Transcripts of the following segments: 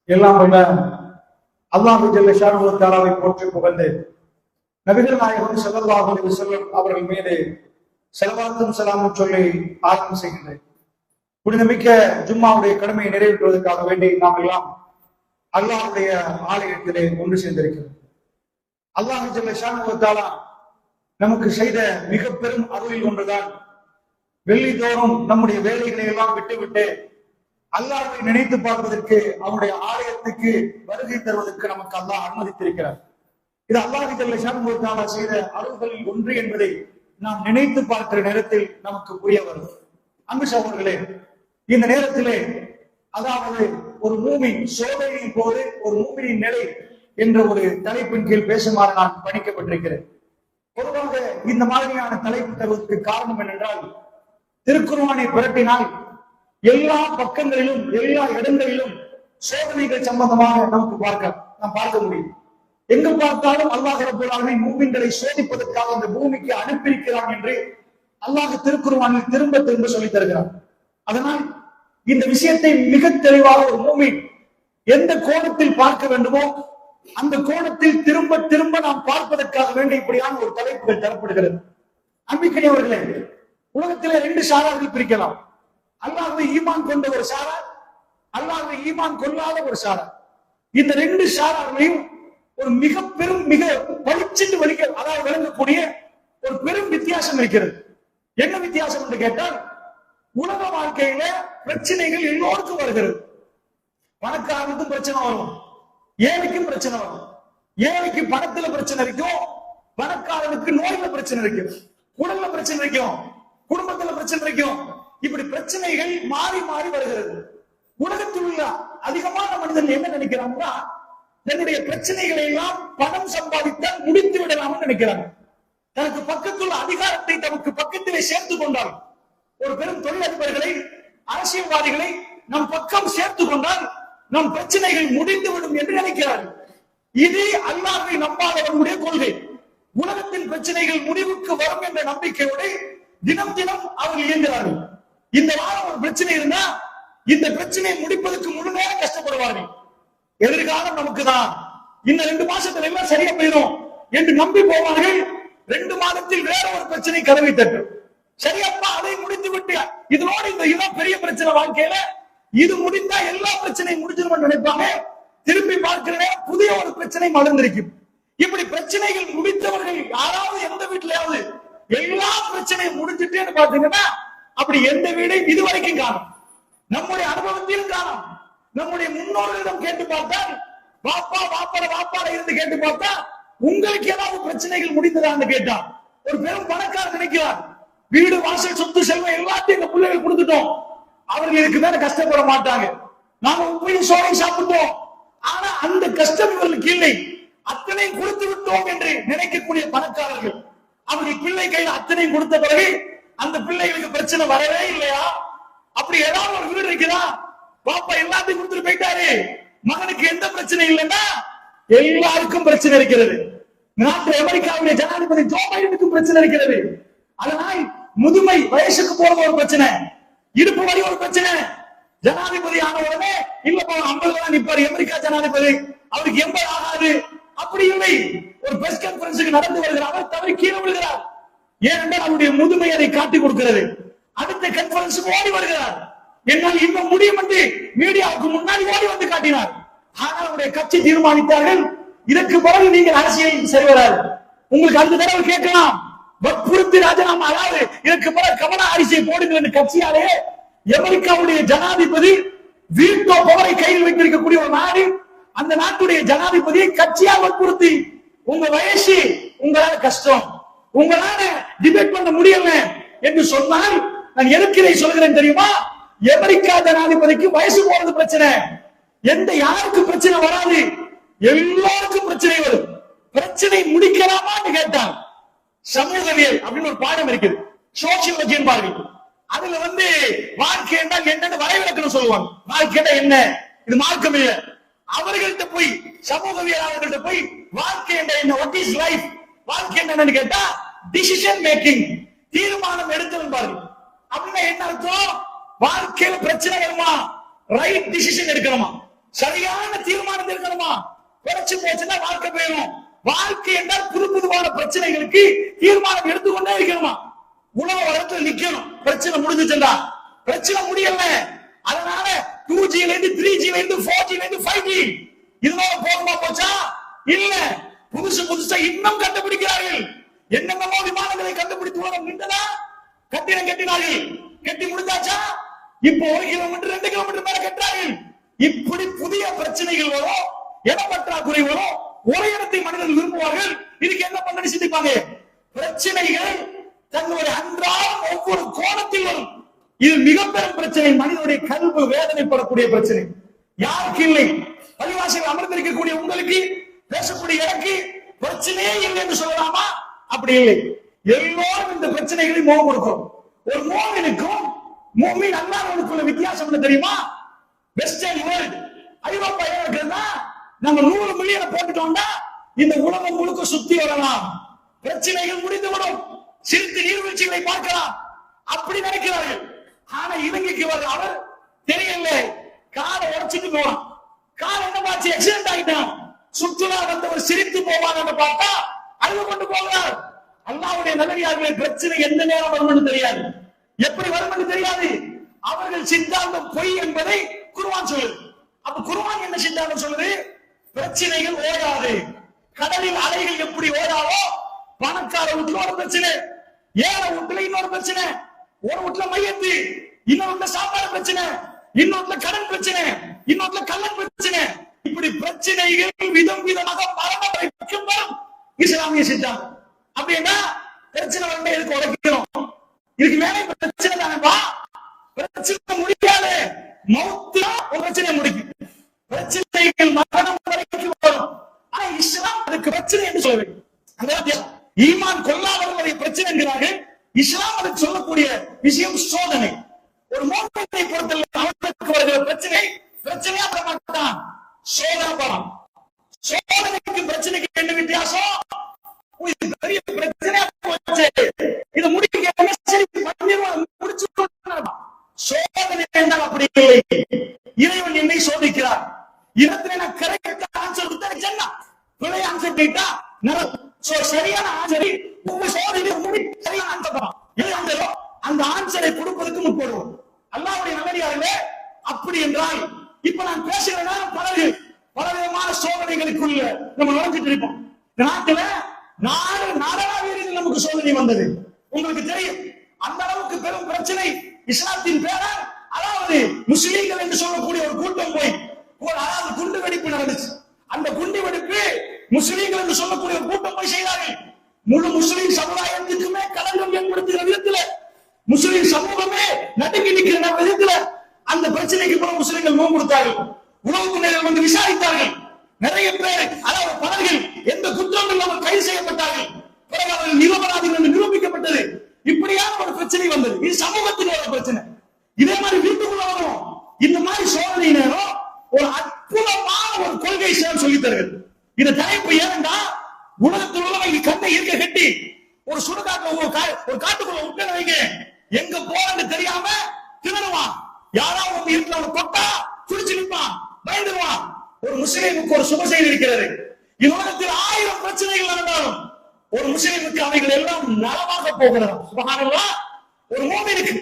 எல்லாம் வல்ல அல்லாஹ் ஜல்ல ஷானஹு வ தஆலாவை போற்றி புகழ்ந்து நபிகள் நாயகம் ஸல்லல்லாஹு அலைஹி வஸல்லம் அவர்கள் மீது ஸலவாத்தும் ஸலாமும் சொல்லி ஆரம்பம் செய்கின்றேன். புனிதமிக்க ஜும்மாவுடைய கடமையை நிறைவேற்றுவதற்காக வேண்டி நாம் எல்லாம் அல்லாஹ்வுடைய ஆலயத்திலே ஒன்று சேர்ந்திருக்கிறோம். அல்லாஹ் ஜல்ல ஷானஹு வ தஆலா நமக்கு செய்த மிக பெரும் அருளில் ஒன்றுதான் வெள்ளிதோறும் நம்முடைய வேலைகளை எல்லாம் விட்டுவிட்டு அல்லாஹ்வை நினைத்து பார்ப்பதற்கு அவனுடைய ஆலயத்துக்கு வருகை தருவதற்கு நமக்கு அல்லாஹ் அனுமதித்திருக்கிறார். இது அல்லாஹ் ஜல்ல ஷானஹு வ தஆலா செய்த அருள்களில் ஒன்று என்பதை நாம் நினைத்து பார்க்கிற நேரத்தில் நமக்கு புரிய வரும். அன்பு சகோதரர்களே, இந்த நேரத்திலே அதாவது ஒரு மூமின் சோதனையின் போது ஒரு மூமினின் நிலை என்ற ஒரு தலைப்பின் கீழ் பேசுமாறு நான் பணிக்கப்பட்டிருக்கிறேன். பொதுவாக இந்த மாதிரியான தலைப்பு தருவதற்கு காரணம் என்னென்றால், திருக்குர்ஆனை புரட்டினால் எல்லா பக்கங்களிலும் எல்லா இடங்களிலும் சோதனைகள் சம்பந்தமாக நமக்கு பார்க்க முடியும். எங்கு பார்த்தாலும் அல்லாஹ் ரப்பல் ஆலமீன் மூமின்களை சோதிப்பதற்காக இந்த பூமிக்கு அனுப்பியிருக்கிறான் என்று அல்லாஹ் திருக்குர்ஆனில் திரும்ப திரும்ப சொல்லித் தருகிறான். அதனால் இந்த விஷயத்தை மிக தெளிவாக ஒரு மூமின் எந்த கோணத்தில் பார்க்க வேண்டுமோ அந்த கோணத்தில் திரும்ப திரும்ப நாம் பார்ப்பதற்காக வேண்டி இப்படியான ஒரு தலைப்புகள் தரப்படுகிறது. அன்பிற்குரியவர்களே, உலகத்திலே 2 சாரார்கள் பிரிக்கலாம். அல்லாஹ்வை ஈமான் கொண்ட ஒரு சாரார், அல்லாஹ்வை ஈமான் கொள்ளாத ஒரு சாரார். இந்த 2 சாரார்களையும் ஒரு மிக பெரும் மிக பளிச்சென்று அதாவது விளங்கக்கூடிய ஒரு பெரும் வித்தியாசம் இருக்கிறது. என்ன வித்தியாசம் என்று கேட்டால், உலக வாழ்க்கையில பிரச்சனைகள் எல்லோருக்கும் வருகிறது. பணக்காரனுக்கும் பிரச்சனை வரும், ஏழைக்கும் பிரச்சனை வரும். ஏழைக்கு பணத்துல பிரச்சனை இருக்கும், பணக்காரனுக்கு நோயில பிரச்சனை இருக்கும், உடல்ல பிரச்சனை இருக்கும், குடும்பத்துல பிரச்சனை இருக்கும். இப்படி பிரச்சனைகள் மாறி மாறி வருகிறது. உலகத்தில் உள்ள அதிகமான மனிதர்கள் என்ன நினைக்கிறாங்கன்னா, தன்னுடைய பிரச்சனைகளை எல்லாம் பணம் சம்பாதித்தால் முடித்து விடலாம்னு நினைக்கிறாங்க. தனக்கு பக்கத்துள்ள அதிகாரத்தை தனக்கு பக்கத்திலே சேர்த்து கொண்டால், ஒரு பெரும் தொழிலதிபர்களை அரசியல்வாதிகளை நம் பக்கம் சேர்த்து கொண்டால் நம் பிரச்சனைகள் முடிந்துவிடும் என்று நினைக்கிறார்கள். இது அல்லாஹ்வை நம்பாதவர்களுடைய கொள்கை. உலகத்தின் பிரச்சனைகள் முடிவுக்கு வரும் என்ற நம்பிக்கையோடு தினம் தினம் அவர்கள் இயங்குகிறார்கள். இந்த வாரம் ஒரு பிரச்சனை இருந்தா இந்த பிரச்சனையை முடிப்பதற்கு முழு நேரம் கஷ்டப்படுவார்கள். எதிர்காலம் நமக்கு தான், இந்த 2 மாசத்துல எல்லாம் சரியா போயிடும் என்று நம்பி போவார்கள். 2 மாதத்தில் வேற ஒரு பிரச்சனை கதவை தட்டும். சரியப்பா, அதை முடித்து விட்டு இதனோட இதுதான் பெரிய பிரச்சனை வாழ்க்கையில, இது முடிந்தா எல்லா பிரச்சனையும் முடிஞ்சிடும் நினைப்பாங்க. திரும்பி பார்க்கிறே புதிய ஒரு பிரச்சனை மலர்ந்திருக்கும். இப்படி பிரச்சனைகள் முடித்தவர்கள் யாராவது எந்த வீட்டிலாவது எல்லா பிரச்சனையும் முடிஞ்சுட்டேன்னு பாத்தீங்கன்னா அப்படி எந்த வீடையும் இதுவரைக்கும் காணும். நம்முடைய அனுபவத்திலும் காணும். நம்முடைய முன்னோர்களிடம் கேட்டு பார்த்தால், வாப்பாட இருந்து கேட்டு பார்த்தா உங்களுக்கு ஏதாவது பிரச்சனைகள் முடிந்ததான்னு கேட்டா ஒரு பெரும் பணக்காரர் நினைக்கிறார், வீடு வாசல் சொத்து செல்வம் எல்லாத்தையும் எங்க பிள்ளைகள் கொடுத்துட்டோம், அவர்கள் இதுக்கு மேல கஷ்டப்பட மாட்டாங்க, நாம உண்மையும் சோறை சாப்பிட்டோம், ஆனா அந்த கஷ்டம் இவர்களுக்கு இல்லை, அத்தனையும் கொடுத்து விட்டோம் என்று நினைக்கக்கூடிய பணக்காரர்கள் அவர்கள் பிள்ளை கையில் அத்தனையும் கொடுத்த பிறகு அந்த பிள்ளைகளுக்கு பிரச்சனை வரவே இல்லையா? அப்படி ஏதாவது ஒரு வீடு இருக்குதா? பாப்பா எல்லாத்தையும் கொடுத்துட்டு போயிட்டாரு, மகனுக்கு எந்த பிரச்சனை இல்லைன்னா எல்லாருக்கும் பிரச்சனை இருக்கிறது. நாட்டு அமெரிக்காவுடைய ஜனாதிபதி ஜோ பைடனுக்கும் பிரச்சனை இருக்கிறது. அதனால் முதுமை வயசுக்கு போறது ஒரு பிரச்சனை, இடுப்பு வலி ஒரு பிரச்சனை. ஜனாதிபதி ஆன உடனே இல்ல 50 தான் நிப்பாரு அமெரிக்கா ஜனாதிபதி, அவருக்கு 80 ஆகாது. அப்படி இல்லை, ஒரு பிரஸ் கான்பரன்ஸுக்கு நடந்து வருகிறார், அவர் தவறி கீழே விழுகிறார். ஏனென்றால் அவருடைய முதுமை அதை காட்டி கொடுக்கிறது. அடுத்த கான்பரன்ஸுக்கு ஓடி வருகிறார், என்னால் இன்னும் முடியும் என்று மீடியாவுக்கு முன்னாடி ஓடி வந்து காட்டினார். ஆனால் அவருடைய கட்சி தீர்மானித்தார்கள், இதற்கு பிறகு நீங்கள் அரசியல் சரி வராது, உங்களுக்கு அடுத்த தடவை கேட்கலாம், வற்புறுத்தி ராஜினாமா, அதாவது இதற்கு பிறகு கமலா ஹாரிஸை போடுங்கள் என்று கட்சியாலே அமெரிக்காவுடைய ஜனாதிபதி வீட்டோ பவரை கையில் வைத்திருக்கக்கூடிய ஒரு நாடு, அந்த நாட்டுடைய ஜனாதிபதியை கட்சியால் வற்புறுத்தி, உங்க வயசு உங்களால கஷ்டம், உங்களால டிபேட் பண்ண முடியல என்று சொன்னால், நான் எதற்கு இதை சொல்கிறேன் தெரியுமா? அமெரிக்கா ஜனாதிபதிக்கு வயசு போறது பிரச்சனை, யாருக்கு பிரச்சனை வராது, எல்லாருக்கும் பிரச்சனை வரும். பிரச்சனை முடிக்கலாமான்னு கேட்டால் சமூகவியல் அப்படின்னு ஒரு பாடம் இருக்குது, சோசியல் என்பார்கள். அதுல வாழ்க்கை என்றால் என்னன்னு வரைவிலக்கணம் சொல்லுவாங்க. வாழ்க்கை என்ன, இது மார்க்கம் இல்ல. அவர்கள்ட்ட போய் சமூகவியலாளர்கள்ட்ட போய் வாழ்க்கை என்ற என்ன, வாட் இஸ் லைஃப், வாழ்க்கை என்னன்னு கேட்டா டிசிஷன் மேக்கிங், தீர்மானம் எடுத்தல் பாருங்க. அப்படின்னா என்ன அர்த்தம்? வாழ்க்கையில பிரச்சனை வருமா, ரைட் டிசிஷன் எடுக்கணுமா, சரியான தீர்மானம் இருக்கணுமா? குறைச்சு போச்சுன்னா வாழ்க்கை போயிடும். வாழ்க்கை என்றால் புது புதுவான பிரச்சனைகளுக்கு தீர்மானம் எடுத்துக்கொண்டே இருக்கணுமா? உணவு வளர்த்து நிக்கணும். பிரச்சனை முடிஞ்சுச்சுண்டா, பிரச்சனை முடியல. அதனால 2G ல இருந்து 3G ல இருந்து 4G ல இருந்து 5G இதனால போகமா போச்சா? இல்ல, புதுசு புதுசா இன்னும் கண்டுபிடிக்கிறார்கள். என்னென்னமோ விமானங்களை கண்டுபிடித்து உலகம் நின்றதா? கட்டினார்கள். கட்டி முடிஞ்சாச்சா? இப்போ 1 கிலோமீட்டர் 2 கிலோமீட்டர் மேல கட்டுறார்கள். இப்படி புதிய பிரச்சனைகள் வரும், இடப்பற்றாக்குறை வரும். ஒரு இடத்தை மனிதர்கள் விரும்புவார்கள். இதுக்கு என்ன பண்ணி சிந்திப்பாங்க? பிரச்சனைகள் தங்களுடைய அன்றாடம் ஒவ்வொரு கோணத்தில் வரும். இது மிக பெரும் பிரச்சனை. மனிதனுடைய கல்வி வேதனைப்படக்கூடிய பிரச்சனை யாருக்கு இல்லை? பள்ளிவாசல் அமர்ந்திருக்கக்கூடிய உங்களுக்கு, பேசக்கூடிய எனக்கு பிரச்சனையே இல்லை என்று சொல்லலாமா? அப்படி இல்லை. எல்லோரும் இந்த பிரச்சனைகளை முகம் கொடுக்கும். ஒரு மோமினுக்கும் மோமின் அல்லாதவனுக்குள்ள வித்தியாசம் என்ன தெரியுமா? வெஸ்டர்ன் வேர்ல்ட், ஐரோப்பா இருக்குன்னா நம்ம 100 மில்லியனை போட்டுட்டோம்னா இந்த உலகம் முழுக்க சுத்தி வரலாம், பிரச்சனைகள் முடிந்துவிடும், சிரித்து நீர்வீழ்ச்சிகளை பார்க்கலாம், அப்படி நினைக்கிறார்கள். ஆனா இலங்கைக்கு அவர் தெரியல, காலை உடைச்சிட்டு போறான். கால் என்ன பாச்சு? ஆக்சிடென்ட் ஆகிட்டான். சுற்றுலா வந்தவர் சிரித்து போவாங்க பார்த்தா அழுது கொண்டு போகிறார். அல்லாஹ்வுடைய நல்லடியார்களே, பிரச்சனை எந்த நேரம் வரும் தெரியாது, எப்படி வரும் தெரியாது. அவர்கள் சித்தாந்தம் பொய் என்பதை குர்ஆன் சொல்லுது. அப்ப குர்ஆன் என்ன சித்தாந்தம் சொல்லுது? பிரச்சனைகள் ஓடாது. கடலில் அலைகள் எப்படி ஓடாதோ, பணக்கார வீட்டுல ஒரு பிரச்சனை, ஏழை வீட்டுல இன்னொரு பிரச்சனை, ஒரு வீட்டுல மையத்து, இன்னொரு சாப்பாடு பிரச்சனை, இன்னொரு கடன் பிரச்சனை, இன்னொரு கள்ளன் பிரச்சனை, இப்படி பிரச்சனைகள் விதம் விதமாக மரணம் வரைக்கும் வரும். இஸ்லாமிய சித்தாந்தம் அப்படின்னா பிரச்சனை வந்து எதுக்கு உடைக்கணும்? இதுக்கு மேலே பிரச்சனை தானேப்பா. பிரச்சனை முடியாது, மௌத்து ஒரு பிரச்சனையை முடிக்கும். பிரச்சனைகள் மரணம் வரைக்கும் வரும். ஆனா இஸ்லாம் அதுக்கு பிரச்சனை என்று சொல்ல வேண்டும். அந்த ஈமான் கொள்ளாதவர்களுடைய பிரச்சனை என்கிறார்கள். இஸ்லாம் அதுக்கு சொல்லக்கூடிய விஷயம் சோதனை. ஒரு மோகத்தை பொறுத்தவரை அவனுக்கு வருகிற பிரச்சனை பிரச்சனையா பண்ண மாட்டான், சோதனை படம். சோதனைக்கு பிரச்சனைக்கு என்ன வித்தியாசம்? பெரிய பிரச்சனையா போச்சு, இதை முடிக்க முடிச்சு. சோதனை என்றால் அப்படி இல்லை. இறைவன் என்னை சோதிக்கிறார். இடத்துல நான் கரெக்டா ஆன்சர் கொடுத்தா ஜன்னா, பிழை ஆன்சர் கேட்டா நரகம். சரியான ஆன்சரை உங்க சோதனை சரியான ஆன்சர் தான். எது ஆன்சரோ அந்த ஆன்சரை கொடுப்பதற்கு முற்படுவோம். அல்லாஹ்வுடைய நல்லடியார்களே, அப்படி என்றால் இப்ப நான் பேசுகிறேன்னா பல விதமான சோதனைகளுக்குள்ள நம்ம நுழைஞ்சிட்டு இருப்போம். நாட்டுல நாடளாவிய நமக்கு சோதனை வந்தது, உங்களுக்கு தெரியும். அந்த அளவுக்கு பெரும் பிரச்சனை இஸ்லாத்தின் பேரால், அதாவது முஸ்லீம்கள் என்று சொல்லக்கூடிய ஒரு கூட்டம் போய் அதாவது குண்டு வெடிப்பு நடந்துச்சு. அந்த குண்டு வெடிப்பு முஸ்லீம்கள் என்று சொல்லக்கூடிய ஒரு கூட்டம் போய் செய்தார்கள். முழு முஸ்லீம் சமுதாயத்துக்குமே களங்கம் ஏற்படுத்துகிற விதத்துல, முஸ்லீம் சமூகமே நடுங்கி நிற்கிற விதத்துல அந்த பிரச்சனைக்கு பிறகு முஸ்லீம்கள் முகம் கொடுத்தார்கள். உளவுத்துறையினர் வந்து விசாரித்தார்கள். நிறைய பேர், அதாவது பலர்கள் எந்த குற்றம் இல்லாமல் கைது செய்யப்பட்டார்கள். பிறகு அவர்கள் நிரபராதிகள் என்று நிரூபிக்கப்பட்டது. இப்படியான ஒரு பிரச்சனை வந்தது. இது சமூகத்தில் ஒரு பிரச்சனை. இதே மாதிரி வீட்டுக்குள்ள வரும். இந்த மாதிரி சோதனை நேரம் ஒரு அற்புதமான ஒரு கொள்கை சொல்லி தருகிறது. இந்த தலைப்பு ஏனென்றா, உலகத்தில் உள்ளவங்க கண்ணை இருக்க கட்டி ஒரு சுடுகாட்டுல ஒரு காட்டுக்குள்ள விட்டு வைங்க, எங்க போறன்னு தெரியாம திணறுவான். யாராவது வந்து இருக்கிற தொட்டா துடிச்சு நிற்பான், பயந்துருவான். ஒரு முஸ்லீமுக்கு ஒரு சுப செய்தி இருக்கிறது. இவ்வுலகத்தில் 1000 பிரச்சனைகள் நடந்தாலும் ஒரு முஸ்லீமுக்கு அவைகள் எல்லாம் நலமாக போகிறது. சுபஹானல்லாஹ். ஒரு மூமினுக்கு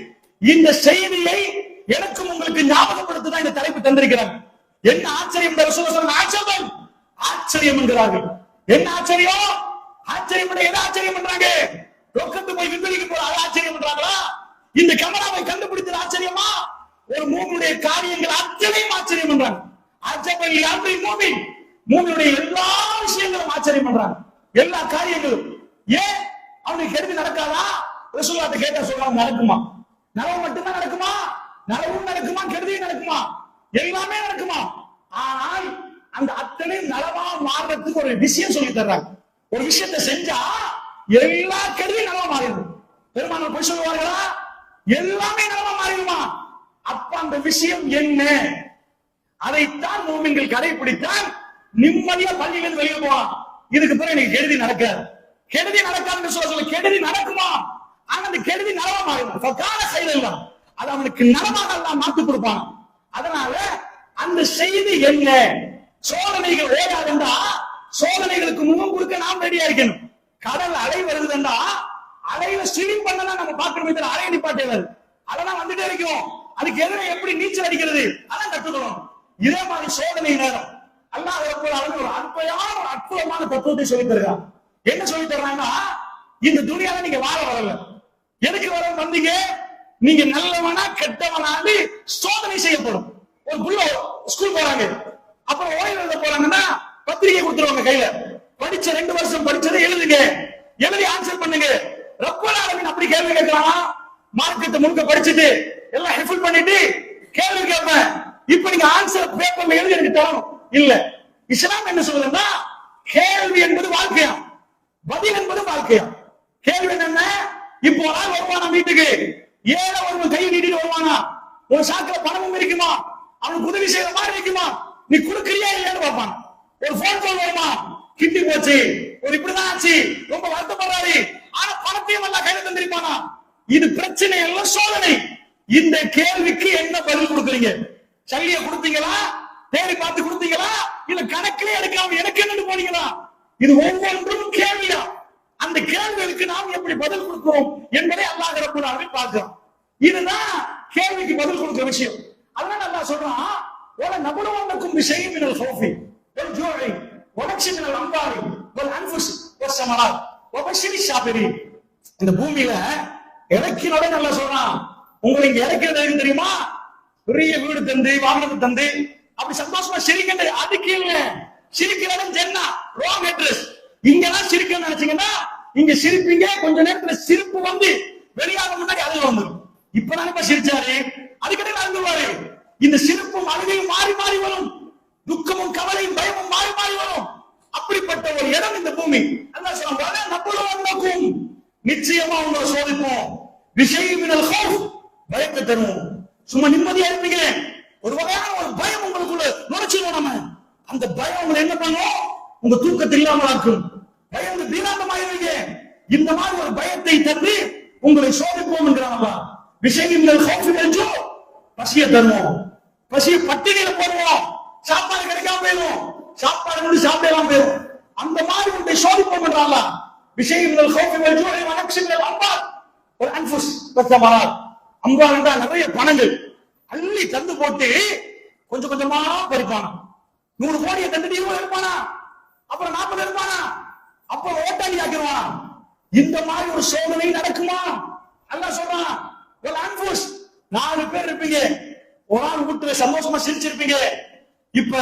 இந்த செய்தியை எனக்கும் உங்களுக்கு ஞாபகப்படுத்ததான் இந்த தலைப்பு தந்திருக்கிறாங்க. என்ன ஆச்சரியம்? ஆச்சரியம் என்கிறார்கள். என்ன ஆச்சரியம்? ஆச்சரியம் எது ஆச்சரியம் பண்றாங்க? ரொக்கத்து போய் விண்வெளிக்கு போற ஆச்சரியம் பண்றாங்களா? இந்த கமராவை கண்டுபிடித்தது ஆச்சரியமா? ஒரு மூமியுடைய காரியங்கள் அத்தனையும் ஆச்சரியம் பண்றாங்க. மூமியுடைய எல்லா விஷயங்களும் ஆச்சரியம் பண்றாங்க, எல்லா காரியங்களும். ஏன் அவனுக்கு கெடுதி நடக்காதா? ரசூலுல்லாஹ் கேட்டா சொல்றாங்க, நடக்குமா? நலவு மட்டும்தான் நடக்குமா? நலவும் நடக்குமா, கெடுதியும் நடக்குமா? எல்லாமே நடக்குமா? ஆனால் அந்த அத்தனை நலவா மாறுறதுக்கு ஒரு விஷயம் சொல்லி தர்றாங்க. ஒரு விஷயத்தை செஞ்சா எல்லா கெடுதியும் நலவா மாறிடும். பெருமானார் போய் சொல்லுவார்களா? எல்லாமே நலவா மாறிடுமா? அப்ப அந்த விஷயம் என்ன? அதைத்தான் மூமின்கள் கடைபிடித்தால் நிம்மதியா பள்ளியிலிருந்து வெளியே போவான். இதுக்கு பிறகு எனக்கு கெடுதி நடக்காது. கெடுதி நடக்காதுன்னு சொல்ல கெடுதி நடக்குமா? ஆனா அந்த கெடுதி நலமா மாறிடும். அது அவனுக்கு நலமாக எல்லாம் மாற்றி கொடுப்பான். அதனால அந்த செய்தி என்ன? சோதனைகள் ஓடாதுண்டா சோதனைகளுக்கு முகம் கொடுக்க நாம் ரெடியா இருக்கணும். கடல் அலை வருதுண்டா அலையில ஸ்விமிங் பண்ணா நம்ம பார்க்கணுமே தவிர அலை நிப்பாட்டே அதெல்லாம் வந்துட்டே இருக்கும். அதுக்கு எதிரே எப்படி நீச்சல் அடிக்கிறது அதான் கற்றுக்கணும். இதே மாதிரி சோதனை நேரம் அல்லாஹ் ஒரு அற்புதமான தத்துவத்தை சொல்லி தருகிறான். என்ன சொல்லி தர்றாங்கன்னா, இந்த துனியால நீங்க வாழ வரல, எதுக்கு வர வந்தீங்க? நீங்க நல்லவனா கெட்டவனான்னு சோதனை செய்யப்படும். ஒரு புள்ள ஸ்கூல் போறாங்க, அப்புறம் ஓய்வு எழுத போறாங்கன்னா பத்திரிகை கொடுத்துருவாங்க கையில. படிச்ச 2 வருஷம் படிச்சதை எழுதுங்க, எழுதி ஆன்சர் பண்ணுங்க. ரப்பல் ஆலமீன் அப்படி கேள்வி கேட்கலாம். மார்க்கெட் முழுக்க படிச்சுட்டு எல்லாம் ஹிஃபுல் பண்ணிட்டு கேள்வி கேட்பேன், இப்ப நீங்க ஆன்சர் பேப்பர்ல எழுதி எனக்கு தரணும் இல்ல. இஸ்லாம் என்ன சொல்லுதுன்னா, கேள்வி என்பது வாழ்க்கையா, பதில் என்பது வாழ்க்கையா. கேள்வி என்ன? இப்போ ஒரு ஆள் வருவானா வீட்டுக்கு, ஏழை ஒருவன் கையை நீட்டிட்டு வருவானா, ஒரு சாக்குல பணமும் இருக்குமா, அவனுக்கு உதவி செய்யற மாதிரி இருக்குமா, நீ கொடுக்கறியா இல்லையான்னு பார்ப்பான். ஒரு போன் கால் வருமா, கிட்டி போச்சு, ஒரு இப்படிதான் ஆச்சு, ரொம்ப வருத்தப்படுறாரு, ஆனா பணத்தையும் எல்லாம் கையில தந்திருப்பானா. இது பிரச்சனை எல்லாம் சோதனை. இந்த கேள்விக்கு என்ன பதில் கொடுக்குறீங்க? சல்லிய கொடுத்தீங்களா, தேடி பார்த்து கொடுத்தீங்களா, இல்ல கணக்கிலே எடுக்காம எனக்கு என்னன்னு போனீங்களா? இது ஒவ்வொன்றும் கேள்வியா. அந்த கேள்விகளுக்கு நாம் எப்படி பதில் கொடுக்கிறோம் என்பதை அல்லாஹ் ரப்பல் ஆலமீன் பார்க்கிறோம். இதுதான் கேள்விக்கு பதில் கொடுக்கிற விஷயம். அதனால அல்லாஹ் சொல்றான், "வல நபலுவன்னக்கும் பிஷைஇன் மினல் ஹௌஃபி வல் ஜூஇ வ நக்ஸின் மினல் அம்வாலி வல் அன்ஃபுஸ் வஸ் ஸமராத் வ பஷ்ஷிரிஷ் ஸாபிரீன்." இந்த பூமியில இறக்கினோட நல்லா சொல்றான், உங்களை இங்க இறக்கிறது தெரியுமா? பெரிய வீடு தந்து வாகனத்தை தந்து அப்படி சந்தோஷமா சிரிக்கின்ற அதுக்கு இல்ல. சிரிக்கிற இடம் ஜன்னா, ராங் அட்ரஸ். இங்கெல்லாம் சிரிக்க நினைச்சீங்கன்னா இங்க சிரிப்பீங்க, கொஞ்ச நேரத்துல சிரிப்பு வந்து வெளியாக முன்னாடி அழுக வந்துடும். இப்பதான் இப்ப சிரிச்சாரு, அதுக்கிட்ட அழுதுவாரு. இந்த சிரிப்பும் அழுகையும் மாறி மாறி வரும், துக்கமும் கவலையும் பயமும் மாறி மாறி வரும். அப்படிப்பட்ட ஒரு இடம் இந்த பூமி. அல்லாஹ் சொல்றான், "நபலுவன்னக்கும்", நிச்சயமா உங்களை சோதிப்போம். பிஷைஇன் மினல் ஹௌஃப், பயத்தை தருவோம். சும்மா நிம்மதியா இருப்பீங்க, ஒரு வகையான ஒரு பயம் உங்களுக்குள்ள நுழைச்சிடும். நம்ம அந்த பயம் உங்களை என்ன பண்ணும்? உங்க தூக்கத்தை இல்லாமல் ஆக்கும், பயந்து தீனாந்தமாயிருவீங்க. இந்த மாதிரி ஒரு பயத்தை தந்து உங்களை சோதிப்போம் என்கிறான். பிஷைஇன் மினல் ஹௌஃப் வல் ஜூ, பசியை தருவோம், பசியை பட்டினியில போடுவோம், சாப்பாடு கிடைக்காம போயிடும், சாப்பாடு வந்து சாப்பிடலாம் போயிடும். அந்த மாதிரி உங்களை சோதிப்போம் என்றால பிஷைஇன் மினல் ஹௌஃப் வல் ஜூ வ நக்ஸின் மினல் அம்வால் வல் அன்ஃபுஸ் வஸ் ஸமராத். அம்வால் என்றால் நிறைய பணங்கள் அள்ளி தந்து போட்டு கொஞ்சம் கொஞ்சமா பறிப்பானா. 100 கோடியை தந்துட்டு 20 இருப்பானா, அப்புறம் 40 இருப்பானா, அப்புறம் ஓட்டாளி ஆக்கிடுவானா. இந்த மாதிரி ஒரு சோதனை நடக்குமா? அல்லாஹ் சொல்றான், வல் அன்ஃபுஸ், 4 பேர் இருப்பீங்க, ஒரு ஆள் வீட்டுல சந்தோஷமா சிரிச்சிருப்பீங்க. இப்ப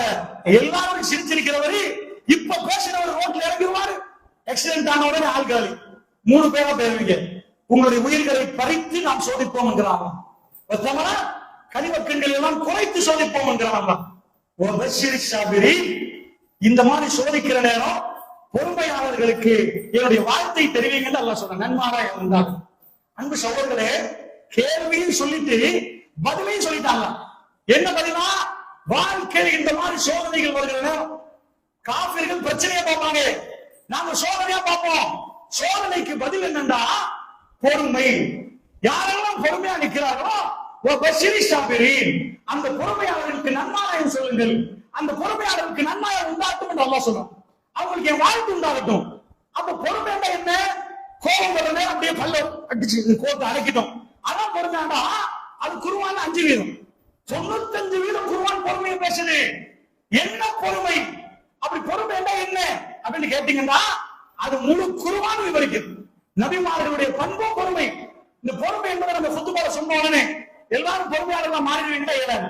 எல்லாரும் சிரிச்சிருக்கிறவரு இப்ப பேசுறவர் ரோட்ல இறங்கிடுவாரு, ஆக்சிடென்ட் ஆன உடனே ஆள் காலி, 3 பேரா போயிருவீங்க. உங்களுடைய உயிர்களை பறித்து நாம் சோதிப்போம் என்கிறாங்க. கனிமக்கண்கள் எல்லாம் குறைத்து சோதிப்போம் என்கிறாங்க. இந்த மாதிரி சோதிக்கிற நேரம் பொறுமையாளர்களுக்கு என்னுடைய வாழ்த்தை தெரிவிங்க அல்லாஹ் சொல்ற நன்மாரா இருந்தாங்க. அன்பு சகோதரர்களே, கேள்வியும் சொல்லிட்டு பதிலையும் சொல்லிட்டாங்க. என்ன பதிலா? வாழ்க்கையில் இந்த மாதிரி சோதனைகள் வருகிற நேரம் காபிர்கள் பிரச்சனையா பார்ப்பாங்க, நாம சோதனையா பார்ப்போம். சோதனைக்கு பதில் என்னன்னா பொறுமை. யாரெல்லாம் பொறுமையா நிற்கிறார்களோ அந்த பொறுமையாளர்களுக்கு நன்மாராயம் சொல்லுங்கள், அந்த பொறுமையாளருக்கு நன்மாராயம் உண்டாட்டும் என்று அல்லாஹ் சொல்றான். அவங்களுக்கு என் வாழ்த்து உண்டாகட்டும். அப்ப பொறுமை என்ன? கோபம் வரல அப்படியே பல்ல அடிச்சு கோபத்தை அடக்கிட்டோம், அதான் பொறுமையாண்டா. அது குர்ஆன்ல 5 வீதம், 95 வீதம் குர்ஆன் பொறுமையை பேசுது. என்ன பொறுமை? அப்படி பொறுமை என்ன அப்படின்னு கேட்டீங்கன்னா அது முழு குர்ஆன் விவரிக்குது. நபிமார்களுடைய பண்பும் பொறுமை. இந்த பொறுமை என்பதை நம்ம குத்துபால சொன்ன உடனே எல்லாரும் பொறுமையாளர்களா மாறிடுவீங்கன்னா ஏதாவது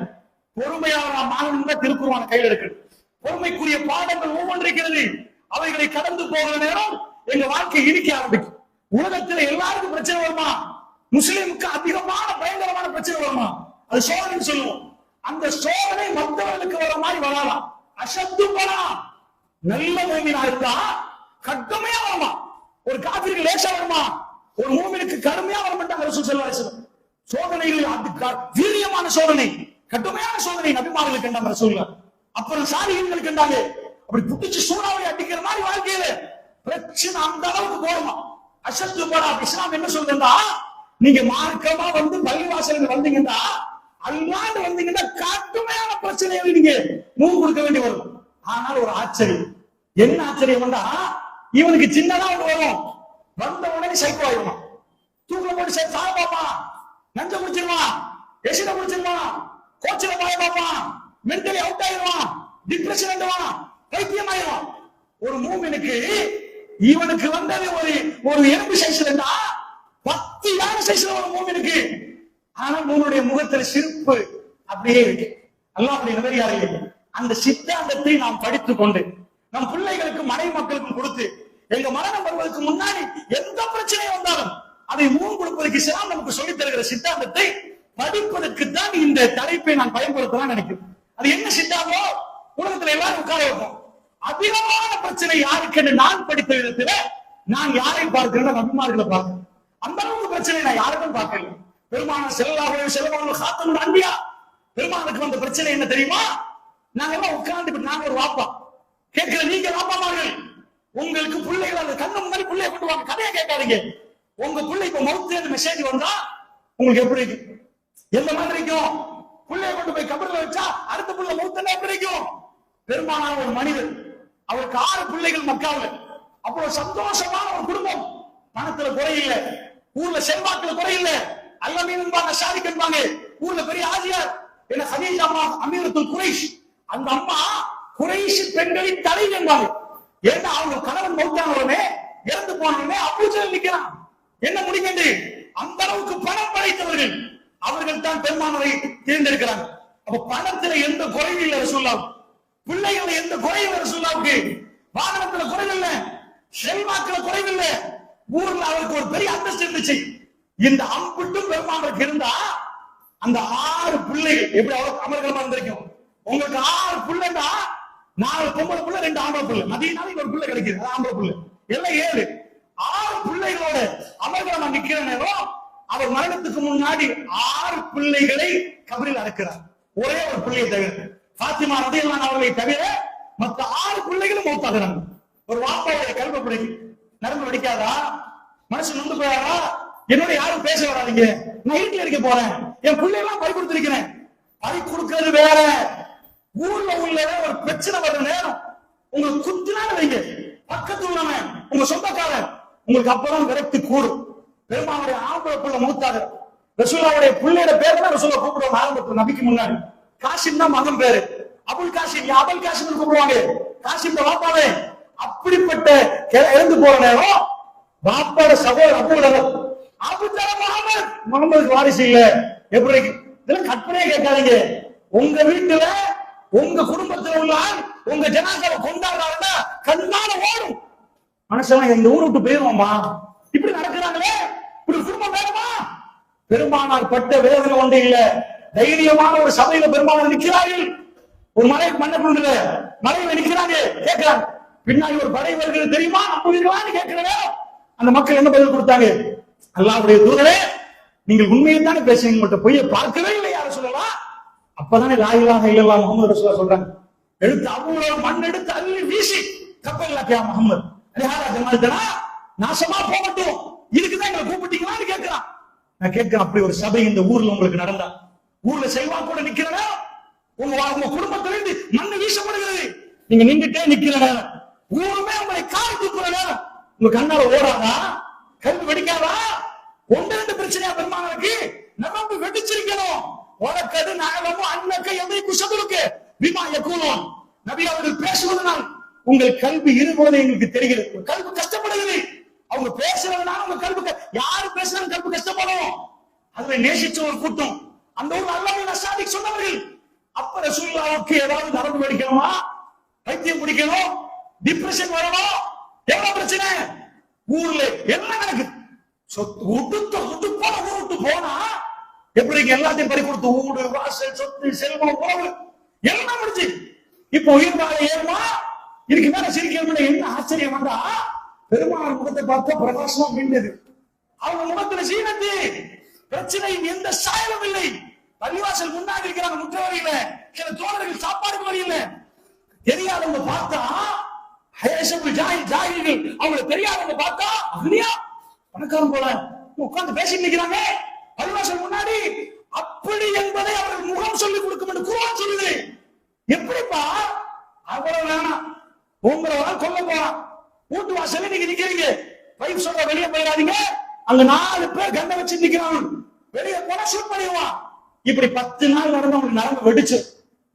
பொறுமையாளர்களா மாறணும்னா திருக்குர்ஆன் கையில் இருக்கு. பொறுமைக்குரிய பாடங்கள் ஒவ்வொன்று இருக்கிறது. அவைகளை கடந்து போகிற நேரம் எங்க வாழ்க்கை இனிக்க ஆரம்பிக்கும். உலகத்துல எல்லாருக்கும் பிரச்சனை வருமா? முஸ்லிமுக்கு அதிகமான பயங்கரமான பிரச்சனை வருமா? அது சோதனை சொல்லுவோம். அந்த சோதனை மற்றவர்களுக்கு வர மாதிரி வரலாம். அசத்து வரலாம். நல்ல மூமினா இருந்தா கடுமையா வருமா? ஒரு காபிருக்கு லேசா வருமா? ஒரு மூமினுக்கு கடுமையா வர மாட்டாங்க. ரசூல் ஸல்லல்லாஹு அலைஹி வஸல்லம் சோதனைகள் வீரியமான சோதனை, கடுமையான சோதனை நபிமார்கள் கண்டாங்க ரசூலுல்லாஹ். அப்புறம் சாலிஹீன்கள் கண்டாங்க. அப்படி புடிச்சு சூறாவளி அடிக்கிற மாதிரி வாழ்க்கையில பிரச்சனை அந்த அளவுக்கு போடுமா? அசத்து போடா. இஸ்லாம் என்ன சொல்றா? நீங்க மார்க்கமா வந்து பள்ளிவாசலுக்கு வந்தீங்கன்னா அல்லாண்டு வந்தீங்கன்னா கடுமையான பிரச்சனைகளை நீங்க மூவ் கொடுக்க வேண்டி வரும். ஆனால் ஒரு ஆச்சரியம், என்ன ஆச்சரியம் வந்தா, இவனுக்கு சின்னதா ஒன்று வரும், வந்த உடனே சைக்கோ ஆயிடுவான், தூக்கில போட்டு சாய பார்ப்பான், நஞ்ச குடிச்சிருவான், எசிட குடிச்சிருவான், கோச்சில பாய பார்ப்பான், மென்டலி அவுட் ஆயிடுவான், டிப்ரெஷன் ஆயிடுவான், பைத்தியம் ஆயிடுவான். ஒரு மூமினுக்கு இவனுக்கு வந்தது ஒரு எறும்பு சைஸ்ல இருந்தா 10 யானை சைஸ்ல ஒரு மூமினுக்கு. ஆனா மூனுடைய முகத்துல சிரிப்பு அப்படியே இருக்கு. அல்லாஹ்வுடைய நல்லடியார்களே, அந்த சித்தாந்தத்தை நாம் படித்துக் கொண்டு நம் பிள்ளைகளுக்கு மனைவி மக்களுக்கும் கொடுத்து எங்க மரணம் வருவதற்கு முன்னாடி எந்த பிரச்சனையும் வந்தாலும் அதை மூன் கொடுப்பதற்கு இஸ்லாம் நமக்கு சொல்லித் தருகிற சித்தாந்தத்தை படிப்பதற்கு தான் இந்த தலைப்பை நான் பயன்படுத்தலாம் நினைக்கிறேன். அது என்ன சித்தாந்தம்? உலகத்துல எல்லாரும் உட்கார வைப்போம். அதிகமான பிரச்சனை யாருக்கு என்று நான் படித்த விதத்துல நான் யாரை பார்க்கிறேன்? நபிமார்களை பார்க்கிறேன். அந்த அளவுக்கு பிரச்சனை நான் யாருக்கும் பார்க்கல. பெருமானார் ஸல்லல்லாஹு அலைஹி வஸல்லம் காத்தமுல் அன்பியா, பெருமானுக்கு வந்த பிரச்சனை என்ன தெரியுமா? நாங்க எல்லாம் உட்கார்ந்து, நாங்க ஒரு வாப்பா கேட்கிற, நீங்க வாப்பாமார்கள் உங்களுக்கு பிள்ளைகள் அந்த கண்ணு முன்னாடி பிள்ளைய கொண்டு வாங்க, கதையை கேட்காதீங்க. உங்க பிள்ளை இப்ப மவுத்து மெசேஜ் வந்தா உங்களுக்கு எப்படி இருக்கும்? எந்த மாதிரி இருக்கும்? பிள்ளைய கொண்டு போய் கபர்ல வச்சா அடுத்த பிள்ளை மவுத்து எப்படி இருக்கும்? பெருமானார் ஒரு மனிதர், அவருக்கு 6 பிள்ளைகள் மக்காவில், அவ்வளவு சந்தோஷமான ஒரு குடும்பம், பணத்துல குறையில்ல, ஊர்ல செல்வாக்குல குறையில்ல, அல்லமீன்பாங்க ஷாரிக்பாங்க, ஊர்ல பெரிய ஆஜியார் என்ன ஹதீஜா அம்மா அமீரத்துல் குரைஷ், அந்த அம்மா குரைஷ் பெண்களின் தலைவி என்பாங்க. ஏன்னா அவங்க கணவன் மௌத்தான உடனே, இறந்து போன உடனே அபூஜல் நிக்கிறான், என்ன முடிக்கண்டு? அந்த அளவுக்கு பணம் படைத்தவர்கள் அவர்கள் தான் பெருமானாரை தேர்ந்தெடுக்கிறாங்க. அப்ப பணத்துல எந்த குறையும் இல்லை ரசூலுல்லாஹ், பிள்ளைகளை எந்த குறையும் இல்லை ரசூலுல்லாஹ்வுக்கு, வாகனத்துல குறைவில்லை, செல்வாக்குல குறைவில்லை, ஊர்ல அவருக்கு ஒரு பெரிய அந்தஸ்து இருந்துச்சு. இந்த அம்புட்டும் பெருமானாருக்கு இருந்தா அந்த 6 பிள்ளைகள் எப்படி அவ்வளவு அமர்கலமா இருந்திருக்கும்? உங்களுக்கு 6 பிள்ளைன்னா 4 பொம்பளை பிள்ளை, 2 ஆம்பளை பிள்ளை, மதியனால ஒரு பிள்ளை கிடைக்குது, ஆம்பளை பிள்ளை, எல்லாம் 7. 6 பிள்ளைகளோட அமர்கலமா நிக்கிற நேரம் அவர் மரணத்துக்கு முன்னாடி 6 பிள்ளைகளை கபரில் அடக்கிறார். ஒரே ஒரு பிள்ளையை தவிர, பாத்திமா ரலியல்லாஹு அன்ஹா அவர்களை தவிர மற்ற 6 பிள்ளைகளும் மௌத்தாகிறாங்க. ஒரு வாப்பாவுடைய கல்வி பிள்ளைக்கு நரம்பு வெடிக்காதா? மனசு நொந்து போயாரா? என்னோட யாரும் பேச வராதீங்க, நான் வீட்டுல இருக்க போறேன், என் பிள்ளையெல்லாம் பறி கொடுத்திருக்கிறேன். பறி கொடுக்கிறது வேற, ஊர்ல உள்ள ஒரு பிரச்சனை வர்ற நேரம் உங்களுக்கு குத்தினாலும் வைங்க, பக்கத்து உள்ளவன் உங்க சொந்தக்காரன், உங்களுக்கு அப்பதான் விரக்தி கூடும். பெருமானுடைய ஆம்பளை பிள்ளை மூத்தாக, ரசூலுல்லாஹ்வுடைய பிள்ளையோட பேர் தான் ரசூலுல்லாஹ் கூப்பிடுவாங்க ஆரம்பத்துல, நபிக்கு முன்னாடி. காசிம் தான் மகன் பேரு, அபுல் காசிம், அபுல் காசிம் கூப்பிடுவாங்க, காசிம் வாப்பாவே. அப்படிப்பட்ட இறந்து போற நேரம் வாப்பாட சகோதரர் அபூலஹப், முகமது வாரிசு இல்ல, எப்படி? இதெல்லாம் கற்பனையே கேட்காதீங்க. உங்க வீட்டுல உங்க குடும்பத்துல உள்ள உங்க ஜனாசாவை கொண்டாடுறாருன்னா கண்ணால ஓடும் மனுஷன், இந்த ஊரை விட்டு போயிருவோமா? இப்படி நடக்கிறாங்களே, இப்படி குடும்பம் வேணுமா? பெருமானார் பட்ட வேதனை ஒன்று இல்ல. தைரியமான ஒரு சபையில பெருமானார் நிற்கிறார்கள், ஒரு மலை மன்னக்குள்ள மலையில நிற்கிறாங்க, கேட்கிறாங்க, பின்னாடி ஒரு படை வருகிறது தெரியுமா, நம்புவீர்களான்னு கேட்கிறேன். அந்த மக்கள் என்ன பதில் கொடுத்தாங்க? அல்லாஹ்வுடைய தூதரே, நீங்கள் உண்மையை தானே பேசுறீங்க, மட்டும் பொய்யை பார்க்கவே இல்லை, யாரும் சொல்லலாம். அப்பதானே லா இலாஹ இல்லல்லாஹ் முஹம்மது ரசூலுல்லாஹ் சொல்றாங்க. எடுத்து அவ்வளவு மண் எடுத்து அள்ளி வீசி கப்பல்ல கியா முஹம்மது அலிஹாரா ஜமால்தனா நாசமா போகட்டும், இதுக்குதான் எங்களை கூப்பிட்டீங்களான்னு கேட்கிறான். நான் கேட்கிறேன், அப்படி ஒரு சபை இந்த ஊர்ல உங்களுக்கு நடந்தா, ஊர்ல செல்வாக்கோட நிக்கிறனா, உங்க குடும்பத்திலிருந்து மண்ணு வீசப்படுகிறது, நீங்க நின்றுட்டே நிக்கிற நேரம், ஊருமே உங்களை கால் தூக்குற நேரம், உங்க கண்ணால ஓடாதா? கல்வி வெடிக்காதா? 1-2 பிரச்சனையா பெருமானாருக்கு? நரம்பு வெடிச்சிருக்கணும். உனக்கது நகலமும் அன்னக்க எதை குசதுருக்கு பிமா யகூலூன், நபி அவர்கள் பேசுவதனால் உங்கள் கல்வி இருபோது எங்களுக்கு தெரிகிறது. கல்வி கஷ்டப்படுகிறது, அவங்க பேசுறதுனால உங்க கல்வி, யாரு பேசுறாங்க கல்வி கஷ்டப்படும். அதுல நேசிச்ச ஒரு கூட்டம் அந்த ஊர் அல்லாஹ்வின் அஸ்ஸாதிக் சொன்னவர்கள். அப்ப ரசூலுல்லாஹ்வுக்கு ஏதாவது நரம்பு வெடிக்கணுமா, பைத்தியம் பிடிக்கணும், டிப்ரெஷன் வரணும், எவ்வளவு பிரச்சனை ஊர்ல எல்லாம் நடக்குது. விட்டு போனா எப்படி எல்லாத்தையும் பறி கொடுத்து ஊடு வாசல் சொத்து செல்வம் உறவு எல்லாம் முடிச்சு, இப்ப உயிர் வாழ ஏறுமா, இதுக்கு மேல சிரிக்கணும். என்ன ஆச்சரியம் வந்தா, பெருமாள் முகத்தை பார்த்தா பிரகாசமா மீண்டது, அவங்க முகத்துல சீனத்து, பிரச்சனை எந்த சாயலும் இல்லை. பள்ளிவாசல் முன்னாடி இருக்கிறாங்க, முற்றவரையில சில தோழர்கள் சாப்பாடுக்கு வழியில, தெரியாதவங்க பார்த்தா ஜாகிர்கள், அவங்களை தெரியாதவங்க பார்த்தா அக்னியா பணக்காரன் போல உட்கார்ந்து பேசிட்டு நிக்கிறாங்க பள்ளிவாசல் முன்னாடி. அப்படி என்பதை அவர்கள் முகம் சொல்லிக் கொடுக்கும் என்று குர்ஆன் சொல்லுது. எப்படிப்பா? அவ்வளவு வேணாம், உங்களை கொல்ல போறான், வீட்டு வாசல்ல நீங்க நிக்கிறீங்க, வைஃப் சொல்ற வெளியே போயிடாதீங்க, அங்க 4 பேர் கண்ணை வச்சு நிக்கிறாங்க, வெளியே போனா ஷூட் பண்ணிடுவான். இப்படி 10 நாள் நடந்து அவங்களுக்கு நரம்பு வெடிச்சு.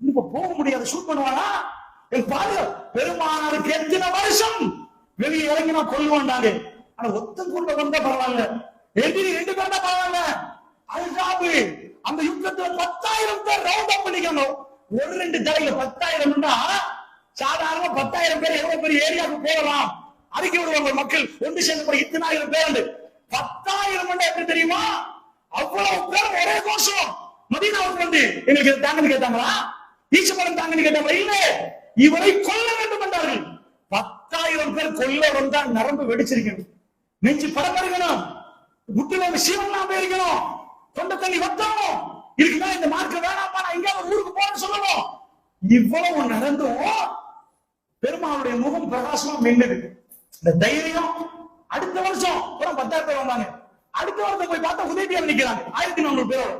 இப்ப போக முடியாது, ஷூட் பண்ணுவானா? பாரு, பெருமானாருக்கு எத்தனை வருஷம் வெளியே இறங்கினா கொல்லுவாண்டாங்க. ஆனா ஒத்தம் கொண்டு வந்தா பரவாயில்ல, எதிரி 2 பேர் தான் பரவாயில்ல. அல்காபு அந்த யுத்தத்துல 10,000 பேர் ரவுண்ட் அப் பண்ணிக்கணும். 1-2 தடையில 10,000 சாதாரண 10,000 பேர் எவ்வளவு பெரிய ஏரியாவுக்கு போகலாம், அறிக்கை விடுவாங்க மக்கள் ஒன்று சேர்ந்து. இத்தனை ஆயிரம் பேர் 10,000 எப்படி தெரியுமா? அவ்வளவு பேர் ஒரே கோஷம் மதீனாவுக்கு வந்து எங்களுக்கு தாங்கன்னு கேட்டாங்களா? ஈச்சமரம் தாங்கன்னு கேட்டாங்களா? இல்ல, இவரை கொல்ல வேண்டும் என்றார்கள். 10,000 பேர் கொல்ல வந்தா நரம்பு வெடிச்சிருக்கணும், நெஞ்சு படப்பருக்கணும், முட்டில விஷயம் போயிருக்கணும், தொண்டை தண்ணி வத்தணும். இருக்குதான் இந்த மார்க்க வேணாமா, நான் எங்கேயாவது ஊருக்கு போறேன்னு சொல்லணும். இவ்வளவு நடந்தும் பெருமாளுடைய முகம் பிரகாசமா மின்னுது. இந்த தைரியம். அடுத்த வருஷம் 10,000 பேர் வந்தாங்க. அடுத்த வருஷம் போய் பார்த்தா உதவியா நிக்கிறாங்க 1400 பேரோட.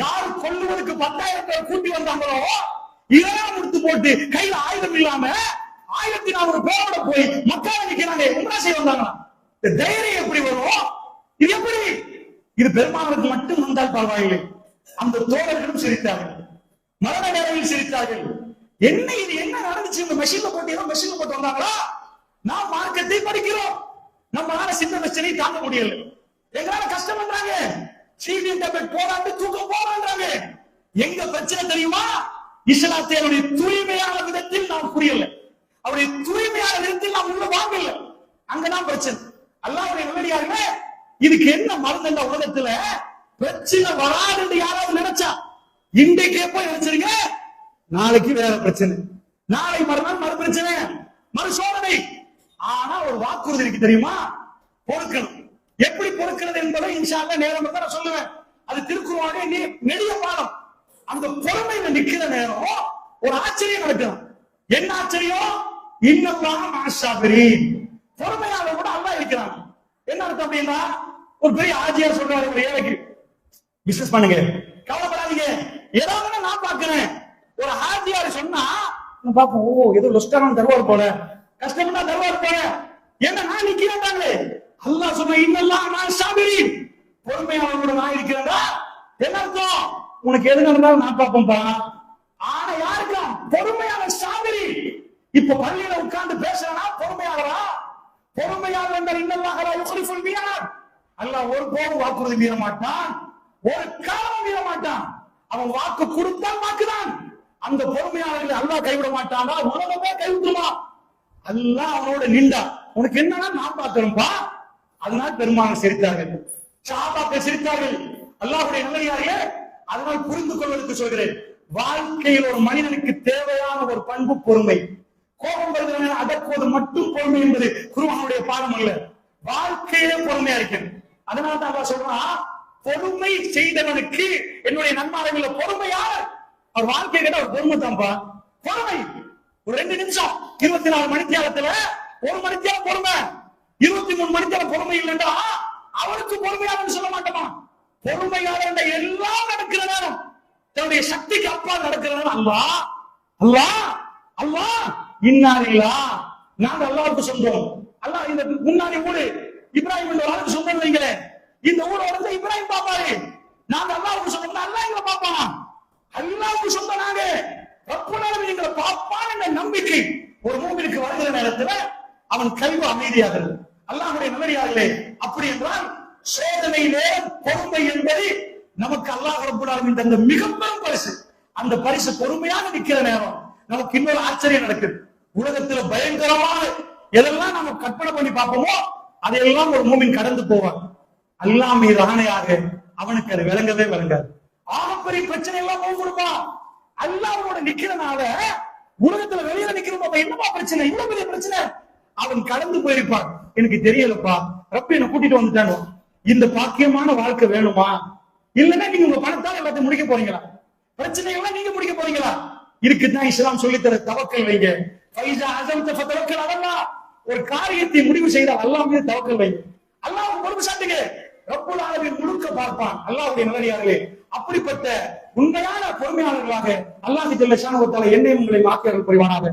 யாரு கொல்லுவதற்கு 10,000 பேர் கூட்டி வந்தாங்களோ, இறையா முடித்து போட்டு கையில ஆயுதம் இல்லாம 1400 பேரோட போய் மக்கால நிக்கிறாங்க. உம்ரா செய்ய வந்தாங்களா? இந்த தைரியம் எப்படி வரும்? இது எப்படி? இது பெருமாளுக்கு மட்டும் வந்தால் பரவாயில்லை. அந்த தோழர்களும் சிரித்தார்கள், மரண நேரத்தில் சிரித்தார்கள். என்ன இது, என்ன நடந்துச்சு? இந்த மெஷின்ல போட்டு ஏதோ மெஷின்ல போட்டு வந்தாங்களா? நாம் மார்க்கத்தை படிக்கிறோம், நம்மளால சின்ன பிரச்சனை தாங்க முடியல, எங்களால கஷ்டம் பண்றாங்க, சீனியர் டேப்லெட் போடாண்டு தூக்கம் போறாங்க. எங்க பிரச்சனை தெரியுமா? இஸ்லாத்தினுடைய தூய்மையான விதத்தில் நாம் புரியல, அவருடைய தூய்மையான விதத்தில் நாம் உள்ள வாங்கல, அங்கதான் பிரச்சனை. அல்லாஹ்வுடைய நல்லடியார்களே, இதுக்கு என்ன மருந்து? இந்த உலகத்துல பிரச்சனை வராது என்று யாராவது நினைச்சா இன்றைக்கே போய் நினைச்சிருங்க, நாளைக்கு வேற பிரச்சனை, நாளை மறுநாள் மறு பிரச்சனை, மறு சோதனை. ஆனா ஒரு வாக்குறுதி இருக்கு தெரியுமா? பொறுக்கணும். எப்படி பொறுக்கிறது என்பதை இன்ஷா அல்லாஹ் நேரம் இருந்தா நான் சொல்லுவேன். அது திருக்குர்ஆனுடைய நெடிய பாடம். அந்த பொறுமையில நிக்கிற நேரம் ஒரு ஆச்சரியம் நடக்கும். என்ன ஆச்சரியம்? இன்னல்லாஹ மஅஸ்ஸாபிரீன். பொறுமையாளர் கூட அல்லாஹ் இருக்கிறான். என்ன அர்த்தம் அப்படின்னா, ஒரு பெரிய ஆஜியார் சொல்றாரு, ஒரு ஏழைக்கு பிசினஸ் பண்ணுங்க, கவலைப்படாதீங்க, ஏதாவது நான் பாக்குறேன். ஒரு ஹாஜியார் சொன்னா பாப்போம், ஓ ஏதோ லொஸ்டாரம் தருவார் போல, கஷ்டப்பட்டா தருவார் போல, என்ன நான் நிக்கிறேன்டாங்களே. அல்லாஹ் சொன்ன இன்னல்லாஹ மஅஸ்ஸாபிரீன், பொறுமையாளரோட நான் இருக்கிறேன்டா. என்ன அர்த்தம்? உனக்கு எது நடந்தாலும் நான் பார்ப்போம்பா. ஆனா யாருக்கா? பொறுமையாளர் சாபிரி. இப்ப பள்ளியில உட்கார்ந்து பேசுறனா பொறுமையாளரா? பொறுமையாளர் என்றால் இன்னல்லாஹ லா யுக்லிஃபுல் மியாத். அல்லாஹ் ஒருபோதும் வாக்குறுதி மீற மாட்டான், ஒரு காலம் மீற மாட்டான். அவன் வாக்கு கொடுத்தால் வாக்குதான். அந்த பொறுமையாளர்களை அல்லாஹ் கைவிட மாட்டானா? உலகமே கைவிட்டுமா? அல்லாஹ் அவனோட நின்றா. உனக்கு என்னன்னா நான் பார்க்கிறேன்பா. அதனால் பெருமாள் சிரித்தார்கள், சஹாபாக்கள் சிரித்தார்கள். அல்லாஹ்வுடைய நல்லடியார்களே, அதனால் புரிந்து கொள்வதற்கு சொல்கிறேன். வாழ்க்கையில் ஒரு மனிதனுக்கு தேவையான ஒரு பண்பு பொறுமை. கோபம் வருகிற அடக்குவது மட்டும் பொறுமை என்பது குர்ஆனுடைய பாடம் அல்ல, வாழ்க்கையிலே பொறுமையா இருக்கிறது. அதனால தான் அல்லாஹ் சொல்றான், பொறுமை செய்தவனுக்கு என்னுடைய நன்மாராயங்கள பொறுமை யார்? அவர் வாழ்க்கை கேட்ட ஒரு பொறுமை தான்ப்பா. பொறுமை ஒரு 2 நிமிஷம் 24 மணித்தியாலத்துல 1 மணித்தியாலம் பொறுமை, 23 மணித்தியாலம் பொறுமை இல்லைண்டா அவருக்கு பொறுமையாளர் சொல்ல மாட்டோமா? பொறுமையாளர் எல்லாம் நடக்கிற நேரம், தன்னுடைய சக்திக்கு அப்பா நடக்கிற நேரம் அல்லாஹ் அல்லாஹ் அல்லாஹ் இன்னாரில்லா. நாங்க அல்லாஹ்வுக்கு சொந்தம். அல்லாஹ் இந்த முன்னாடி ஊரு இப்ராஹிம் என்ற ஆளுக்கு சொந்தம் வைங்களே, இந்த ஊரை வந்து இப்ராஹிம் பாப்பாரு. நாங்க அல்லாஹ்வுக்கு சொந்தம், அல்லாஹ் எங்களை பாப்பான். அல்லாஹ்வுக்கு சொந்தம் நாங்க. ரப்புல் ஆலமீன் எங்களை பாப்பான் என்ற நம்பிக்கை ஒரு மூமினுக்கு வருகிற நேரத்துல அவன் கல்வி அமைதியாகிறது. அல்லாஹ்வுடைய நல்லடியார்களே, அப்படி என்றால் சோதனையிலே பொறுமை என்பது நமக்கு அல்லாஹ் ரப்புல் ஆலமீன் தந்த மிக பெரும் பரிசு. அந்த பரிசு பொறுமையாக நிக்கிற நேரம் நமக்கு இன்னொரு ஆச்சரியம் நடக்குது. உலகத்துல பயங்கரமான எதெல்லாம் நம்ம கற்பனை பண்ணி பார்ப்போமோ அதையெல்லாம் ஒரு மூமின் கடந்து போவான். அல்லாஹ் மீது ஆணையாக அவனுக்கு அது விளங்கவே விளங்காது. ஆகப்பெரிய பிரச்சனை எல்லாம் போகுமா? அல்லாஹ்வோட நிக்கிறனால உலகத்துல வெளியில நிக்கிறோம், என்னப்பா பிரச்சனை, இவ்வளவு பெரிய பிரச்சனை, அவன் கடந்து போயிருப்பான். எனக்கு தெரியலப்பா, ரப்ப என்ன கூட்டிட்டு வந்துட்டானோ. இந்த பாக்கியமான வாழ்க்கை வேணுமா? இல்லன்னா நீங்க உங்க பணத்தால் எல்லாத்தையும் முடிக்க போறீங்களா? பிரச்சனைகள்லாம் நீங்க முடிக்க போறீங்களா? இருக்குதான் இஸ்லாம் சொல்லித்தர தவக்கல் வைங்க. ஃபைஸா அஸம்த ஃபதவக்கல் அலல்லாஹ். ஒரு காரியத்தை முடிவு செய்தால் அல்லாஹ் மீது தவக்கல் வைங்க. அல்லாஹ் பொறுப்பு சாட்டுங்க. ரப்புல் ஆலமீன் முழுக்க பார்ப்பான். அல்லாஹ்வுடைய நல்லடியார்களே, அப்படிப்பட்ட உண்மையான பொறுமையாளர்களாக அல்லாஹ் ஜல்ல ஷானஹு வ தஆலா என்னை உங்களை ஆக்கியர்கள் புரிவானாக.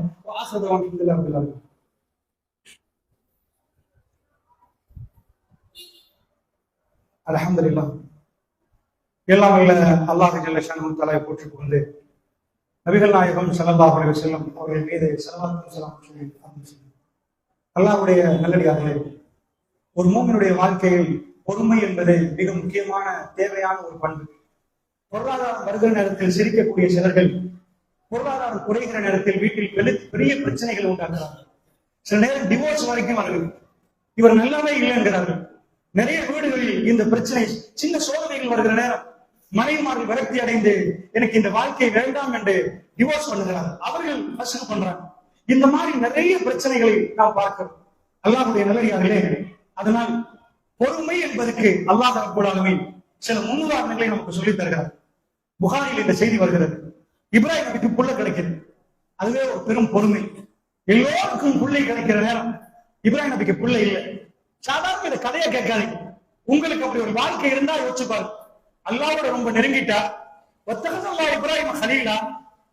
அல்ஹம்துலில்லாஹ். எல்லாம் வல்ல அல்லாஹ் ஜல்ல ஷானஹு வ தஆலாவை போற்றி புகழ்ந்து நபிகள் நாயகம் ஸல்லல்லாஹு அலைஹி வஸல்லம் அவர்கள் மீது ஸலவாத்தும் ஸலாமும் சொல்லி அல்லாஹ்வுடைய நல்லடியார்களே, ஒரு மூமினுடைய வாழ்க்கையில் பொறுமை என்பது மிக முக்கியமான தேவையான ஒரு பண்பு. பொருளாதாரம் வருகிற நேரத்தில் சிரிக்கக்கூடிய சிலர்கள் பொருளாதாரம் குறைகிற நேரத்தில் வீட்டில் பெரிய பிரச்சனைகள் உண்டாக்குறார்கள். சில நேரம் டிவோர்ஸ் வரைக்கும் வருகிறது. இவர் நல்லாவே இல்லை என்கிறார்கள். நிறைய வீடுகளில் இந்த பிரச்சனை, சின்ன சோதனைகள் வருகிற நேரம் மனைவிமார்கள் விரக்தி அடைந்து எனக்கு இந்த வாழ்க்கை வேண்டாம் என்று டிவோர்ஸ் பண்ணுகிறார்கள். அவர்கள் வசூல் பண்றாங்க. இந்த மாதிரி நிறைய பிரச்சனைகளை நாம் பார்க்கிறோம். அல்லாஹ்வுடைய நல்லடியார்களே, அதனால் பொறுமை என்பதற்கு அல்லாஹ் ரப்பல் ஆலமீன் சில முன்னுதாரணங்களை நமக்கு சொல்லித் தருகிறார். புகாரில் இந்த செய்தி வருகிறது. இப்ராஹிம் நபிக்கு புள்ள கிடைக்கிறது. அதுவே ஒரு பெரும் பொறுமை. எல்லோருக்கும் புள்ளை கிடைக்கிற நேரம் இப்ராஹிம் நபிக்கு புள்ளை இல்லை. சாதாரண இந்த கதையை கேட்காதீங்க. உங்களுக்கு அப்படி ஒரு வாழ்க்கை இருந்தா யோசிச்சு பாருங்க. அல்லாஹ்வோட ரொம்ப நெருங்கிட்டா இப்ராஹிம் ஹலீலா,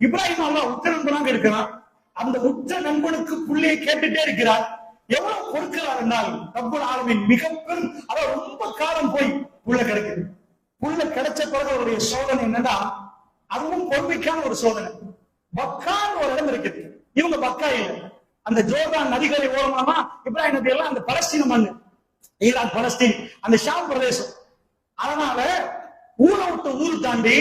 இப்ராஹிம் அல்லாஹ் உற்ற நண்பனாக இருக்கிறான். அந்த உற்ற நண்பனுக்கு புள்ளையை கேட்டுட்டே இருக்கிறார். எவ்வளவு பொறுக்கிறார் என்றால் ரப்பல் ஆலமீன் மிக பெரும், அதாவது ரொம்ப காலம் போய் புள்ள கிடைக்குது. புள்ள கிடைச்ச பிறகு அவருடைய சோதனை என்னன்னா, அதுவும் பொறுமைக்கான ஒரு சோதனை. பக்கான்னு ஒரு இடம் இருக்குது. இவங்க பக்கா இல்லை. அந்த ஜோர்தான் நதிகளை ஓரமாமா இப்ராஹிம் நபி எல்லாம் அந்த பலஸ்தீன மண்ணு, ஈராக் பலஸ்தீன், அந்த ஷாம் பிரதேசம். அதனால ஊரை விட்டு ஊர் தாண்டி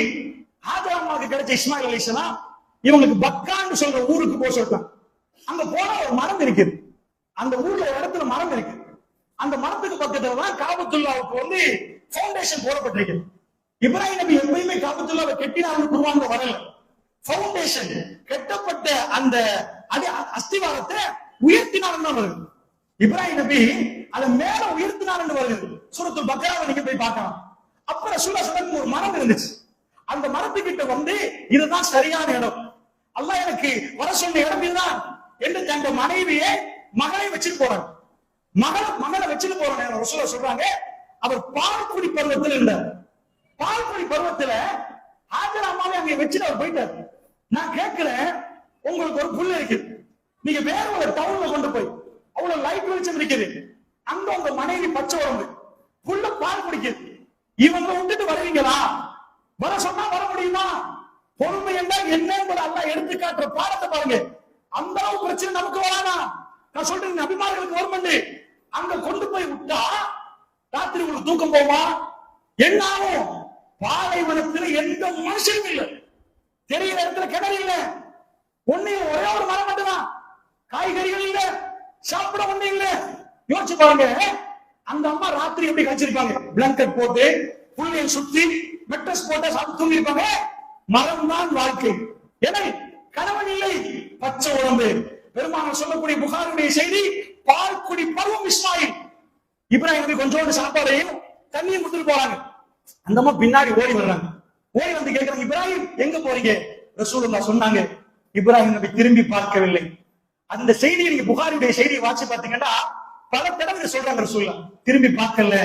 ஆதரமாவுக்கு கிடைச்ச இஸ்மாயில் அலைஹிஸ்ஸலாம் இவங்களுக்கு பக்கான்னு சொல்ற ஊருக்கு போக சொல்லிட்டாங்க. அங்க போனா ஒரு மரம் இருக்குது. அந்த ஊர்ல ஒரு இடத்துல மரம் இருக்கு. அந்த மரத்துக்கு பக்கத்துல தான் காபத்துல்லாவுக்கு வந்து பவுண்டேஷன் போடப்பட்டிருக்கு. இப்ராஹிம் நபி எப்பயுமே காபத்துல்லாவை கெட்டினாலும் குர்ஆன்ல வரல. பவுண்டேஷன் கட்டப்பட்ட அந்த அஸ்திவாரத்தை உயர்த்தினாலும் தான் வருது. இப்ராஹிம் நபி அதை மேல உயர்த்தினாலும் வருது. சூரத்துல் பக்ராவை நீங்க போய் பார்க்கலாம். அப்ப ரசூலுல்லாஹ் ஸல்லல்லாஹு ஒரு மரம் இருந்துச்சு. அந்த மரத்துக்கிட்ட வந்து இதுதான் சரியான இடம், அல்லாஹ் எனக்கு வர சொன்ன இடம் இதுதான் என்று தந்த மனைவியை மகளை வச்சுட்டு போறாங்க. மகளை வச்சுட்டு போற நேரம் ரசூலுல்லாஹ் சொல்றாங்க, அவர் பால்குடி பருவத்தில் இருந்தார். பால்குடி பருவத்துல ஹாஜர் அம்மாவை அங்கே வச்சுட்டு அவர் போயிட்டார். நான் கேட்கிறேன், உங்களுக்கு ஒரு புள்ள இருக்குது, நீங்க வேற ஒரு டவுன்ல கொண்டு போய் அவ்வளவு லைட் வெளிச்சம் இருக்குது, அங்க உங்க மனைவி பச்சை உடம்பு, புள்ள பால் குடிக்குது, இவங்க விட்டுட்டு வருவீங்களா? வர சொன்னா வர முடியுமா? பொறுமை என்றால் என்ன என்பதை அல்லாஹ் எடுத்து காட்டுற பாடத்தை பாருங்க. அந்த அளவு பிரச்சனை நமக்கு வரானா? நான் சொல்றேன், நபிமார்களுக்கு வருமண்டு அங்க கொண்டு போய் விட்டா ராத்திரி உங்களுக்கு தூக்கம் போமா? என்ன ஆகும்? பாலைவனத்தில் எந்த மனுஷனும் இல்லை, தெரிகிற இடத்துல கிணறு இல்லை, ஒண்ணு ஒரே ஒரு மரம் மட்டும்தான், காய்கறிகள் இல்ல, சாப்பிட ஒண்ணு இல்ல. யோசிச்சு பாருங்க, அந்த அம்மா ராத்திரி எப்படி கழிச்சிருப்பாங்க? பிளாங்கெட் போட்டு புள்ளையை சுத்தி மெட்ரஸ் போட்டு சாப்பிட்டு தூங்கி இருப்பாங்க. மரம் தான் வாழ்க்கை. எனவே கணவன் இல்லை, பச்சை உடம்பு. பெருமானார் சொல்லக்கூடிய புகாருடைய செய்தி, பால்குடி பருவம் இஸ்மாயில். இப்ராஹிம் நபி கொஞ்சோண்டு சாப்பாடையும் தண்ணியும் கொடுத்துட்டு போறாங்க. அந்த அம்மா பின்னாடி ஓடி வர்றாங்க. ஓடி வந்து கேட்கிறாங்க, இப்ராஹிம் எங்க போறீங்க? ரசூலுல்லாஹ் சொன்னாங்க, இப்ராஹிம் நபி திரும்பி பார்க்கவில்லை. அந்த செய்தியை நீங்க புகாரியுடைய செய்தியை வாட்சி பார்த்தீங்கன்னா பல தடவை சொல்றாங்க, ரசூலுல்லாஹ் திரும்பி பார்க்கல.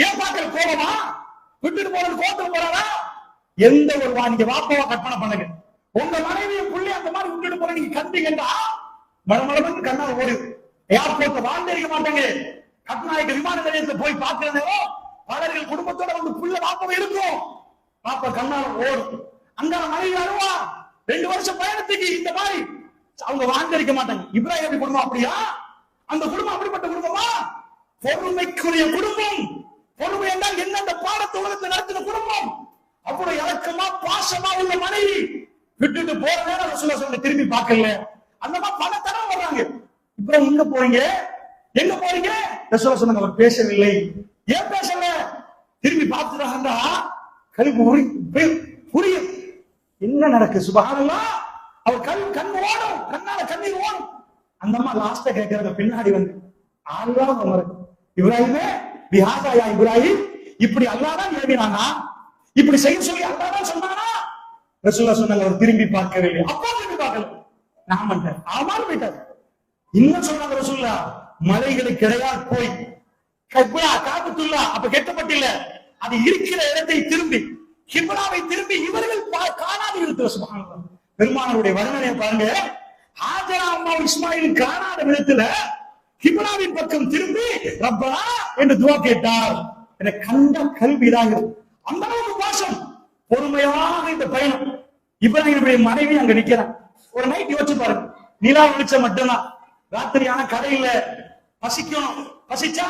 ஏன் பார்க்கல? கோபமா? விட்டுட்டு போறது கோபத்துல போறாரா? எந்த ஒரு நீங்க வாப்பாவா கற்பனை பண்ணுங்க, உங்க மனைவியை புள்ளி அந்த மாதிரி விட்டுட்டு போற நீங்க கண்டீங்கன்னா மலமளவுக்கு கண்ணால் ஓடு. ஏர்போர்ட்ல வாழ்ந்து இருக்க மாட்டாங்க. கட்நாயக்க விமான நிலையத்துல போய் பார்க்கிற நேரம் பலர்கள் குடும்பத்தோட வந்து புள்ள வாப்பாவை இருக்கும். பாப்பா கண்ணால் ஓடும். அங்க மனைவி அழுவா. 2 வருஷம் பயணத்துக்கு இந்த மாதிரி அவங்க வாழ்ந்திருக்க மாட்டாங்க. இப்ராஹிம் நபி குடும்பம் அப்படியா? அந்த குடும்பம் அப்படிப்பட்ட குடும்பமா? பொறுமைக்குரிய குடும்பம். பொறுமை என்றால் என்ன? அந்த பாடத்தை உலகத்தை நடத்தின குடும்பம். அவ்வளவு இறக்கமா பாசமா உள்ள மனைவி விட்டுட்டு போற நேரம் ரசூலுல்லாஹ் சொல்ல திரும்பி பார்க்கல. அந்த மாதிரி பல தடவை வர்றாங்க. இப்ராஹிம் எங்க போறீங்க? எங்க போறீங்க? ரசூலுல்லாஹ் சொன்னாங்க, அவர் பேசவில்லை. ஏன் பேசல? திரும்பி பார்த்துட்டாங்கடா கல்வி புரியும் என்ன நடக்கு. சுபஹானல்லாஹ், அவர் கண் ஓடும், கண்ணால கண்ணீர் ஓடும். அந்த அம்மா லாஸ்டா கேட்கறத பின்னாடி வந்து அல்லாஹ் உமர் இப்ராஹிமே பிஹாதா யா இப்ராஹிம், இப்படி அல்லாஹ் தான் ஏவினானா? இப்படி செய்ய சொல்லி அல்லாஹ் தான் சொன்னானா? ரசூலுல்லாஹ் சொன்னாங்க, அவர் திரும்பி பார்க்கவில்லை. அப்பா திரும்பி பார்க்கல. நான் பண்ணேன் ஆமான்னு போயிட்டார். இன்னும் சொன்னாங்க ரசூலுல்லாஹ், மலைகளுக்கு இடையால் போய் காபத்துல்லா அப்ப கெட்டப்பட்டில்ல, அது இருக்கிற இடத்தை திரும்பி கிப்லாவை திரும்பி இவர்கள் காணாத விதத்துல சுப்ஹானல்லாஹ். பெருமானாருடைய வர்ணனையை பாருங்க. ஹாஜரா அம்மா இஸ்மாயில் காணாத விதத்துல கிப்லாவின் பக்கம் திரும்பி ரப்பனா என்று துஆ கேட்டார். என கண்ட கல்விதாக அந்த அளவுக்கு பாசம், பொறுமையாக இந்த பயணம். இப்ராஹிமுடைய மனைவி அங்க நிக்கிறான். ஒரு நைட் யோசிச்சு பாருங்க, நிலா வெளிச்சம் மட்டும்தான், ராத்திரியான கடையில பசிக்கணும், பசிச்சா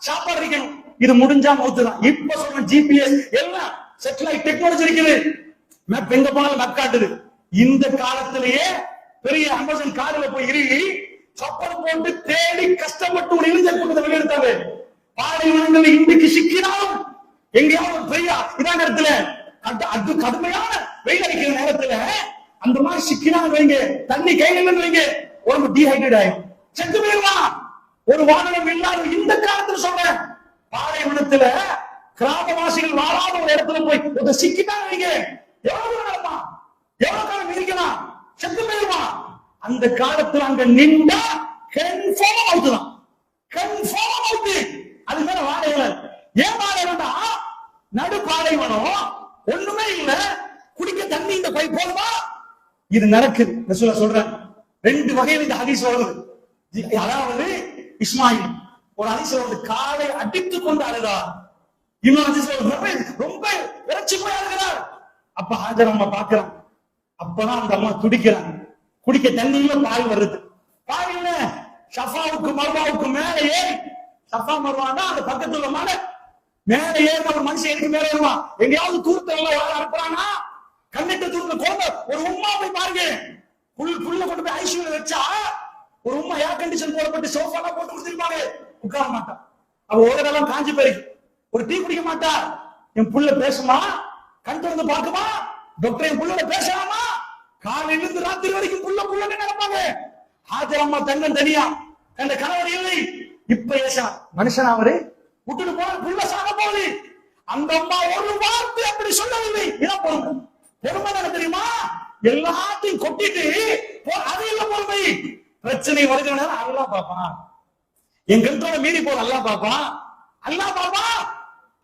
சாப்பாடு இருக்கணும், இது முடிஞ்சா மௌத்துதான். இப்ப சொல்ற ஜிபிஎஸ் எல்லாம் சேட்டலைட் டெக்னாலஜி இருக்குது, மேப் எங்க போனாலும் மேப் காட்டுது. இந்த காலத்திலேயே பெரிய அமேசான் கார்ல போய் இறுகி சப்பல் போட்டு தேடி கஷ்டப்பட்டு ஒரு இளைஞர் கூட்டத்தை வெளியெடுத்தாங்க. பாலைவனங்கள் இன்றைக்கு சிக்கினாலும் எங்கேயாவது ஒரு பெரிய இதான் நேரத்துல அது கடுமையான வெயில் அடிக்கிற நேரத்துல அந்த மாதிரி சிக்கினாங்க வைங்க, தண்ணி கையில வைங்க, உடம்பு டீஹைட்ரேட் ஆகும், செத்து போயிடலாம். ஒரு வாகனம் இல்லாத இந்த காலத்துல சொல்றேன், பாலைவனத்துல கிராமவாசிகள் வாழாத ஒரு இடத்துல போய் ஒரு சிக்கிட்டாங்க வைங்க, எவ்வளவு நடமா, எவ்வளவு காலம் இருக்கலாம், செத்து போயிடுவான். அந்த காலத்துல அங்க நின்றா கன்ஃபார்ம் அவுட்தான், கன்ஃபார்ம் அவுட். அது மேல வாழைவன் ஏன் வாழைவன்டா, நடு பாலைவனம் ஒண்ணுமே இல்ல, குடிக்க தண்ணி இந்த பை போதுமா, இது நடக்குது. ரசூலுல்லாஹ் சொல்றாங்க. ரெண்டு வகையில் இந்த ஹதீஸ் வருது. அதாவது இஸ்மாயில் ஒரு ஹதீஸ் வருது, காலை அடித்துக் கொண்டு அழுதார். இன்னொரு ஹதீஸ் ரொம்ப இறைச்சி போய் அழுகிறார். அப்ப ஹாஜர் அம்மா பாக்குறான், அப்பதான் அந்த அம்மா துடிக்கிறாங்க. குடிக்க தண்ணியில பால் வருது. பால் என்ன, ஷஃபாவுக்கு மர்வாவுக்கு மேல ஏறி, ஷஃபா மர்வானா அந்த பக்கத்துல மலை மேல ஏறி ஒரு மனுஷன் எனக்கு மேல ஏறுவான். எங்கேயாவது தூரத்துல அனுப்புறானா, கண்ணிட்ட தூரத்துல குழந்தை ஒரு உம்மா போய் பாருங்க, புள்ள கொண்டு போய் ஐசியூல வச்சா ஒரு உம்மா ஏர் கண்டிஷன் போடப்பட்டு சோஃபாலாம் போட்டு கொடுத்துருப்பாங்க, உட்கார மாட்டான். அவ ஓடலாம் காஞ்சி போயிருக்கு, ஒரு டீ குடிக்க மாட்டா. என் புள்ள பேசுமா, கண் திறந்து பாக்குமா, டாக்டர் என் புள்ளோட பேசலாமா, காலையில இருந்து ராத்திரி வரைக்கும் புள்ள நடப்பாங்க. ஹாஜர் அம்மா தங்கம் தனியா, தன் கணவர் இல்லை, இப்ப ஏசா மனுஷன் அவரு விட்டுட்டு போன புள்ள சாக போகுது. அந்த அம்மா ஒரு வார்த்தை அப்படி சொல்லவில்லை. இதான் பொறுமை. பொறுமை தானே தெரியுமா, எல்லாத்தையும் கொட்டிட்டு அது இல்ல பொறுமை. பிரச்சனை வருகிற அல்லா பாப்பான், என் கண்ட்ரோல மீறி போற அல்லா பாப்பான், அல்லா பாப்பா.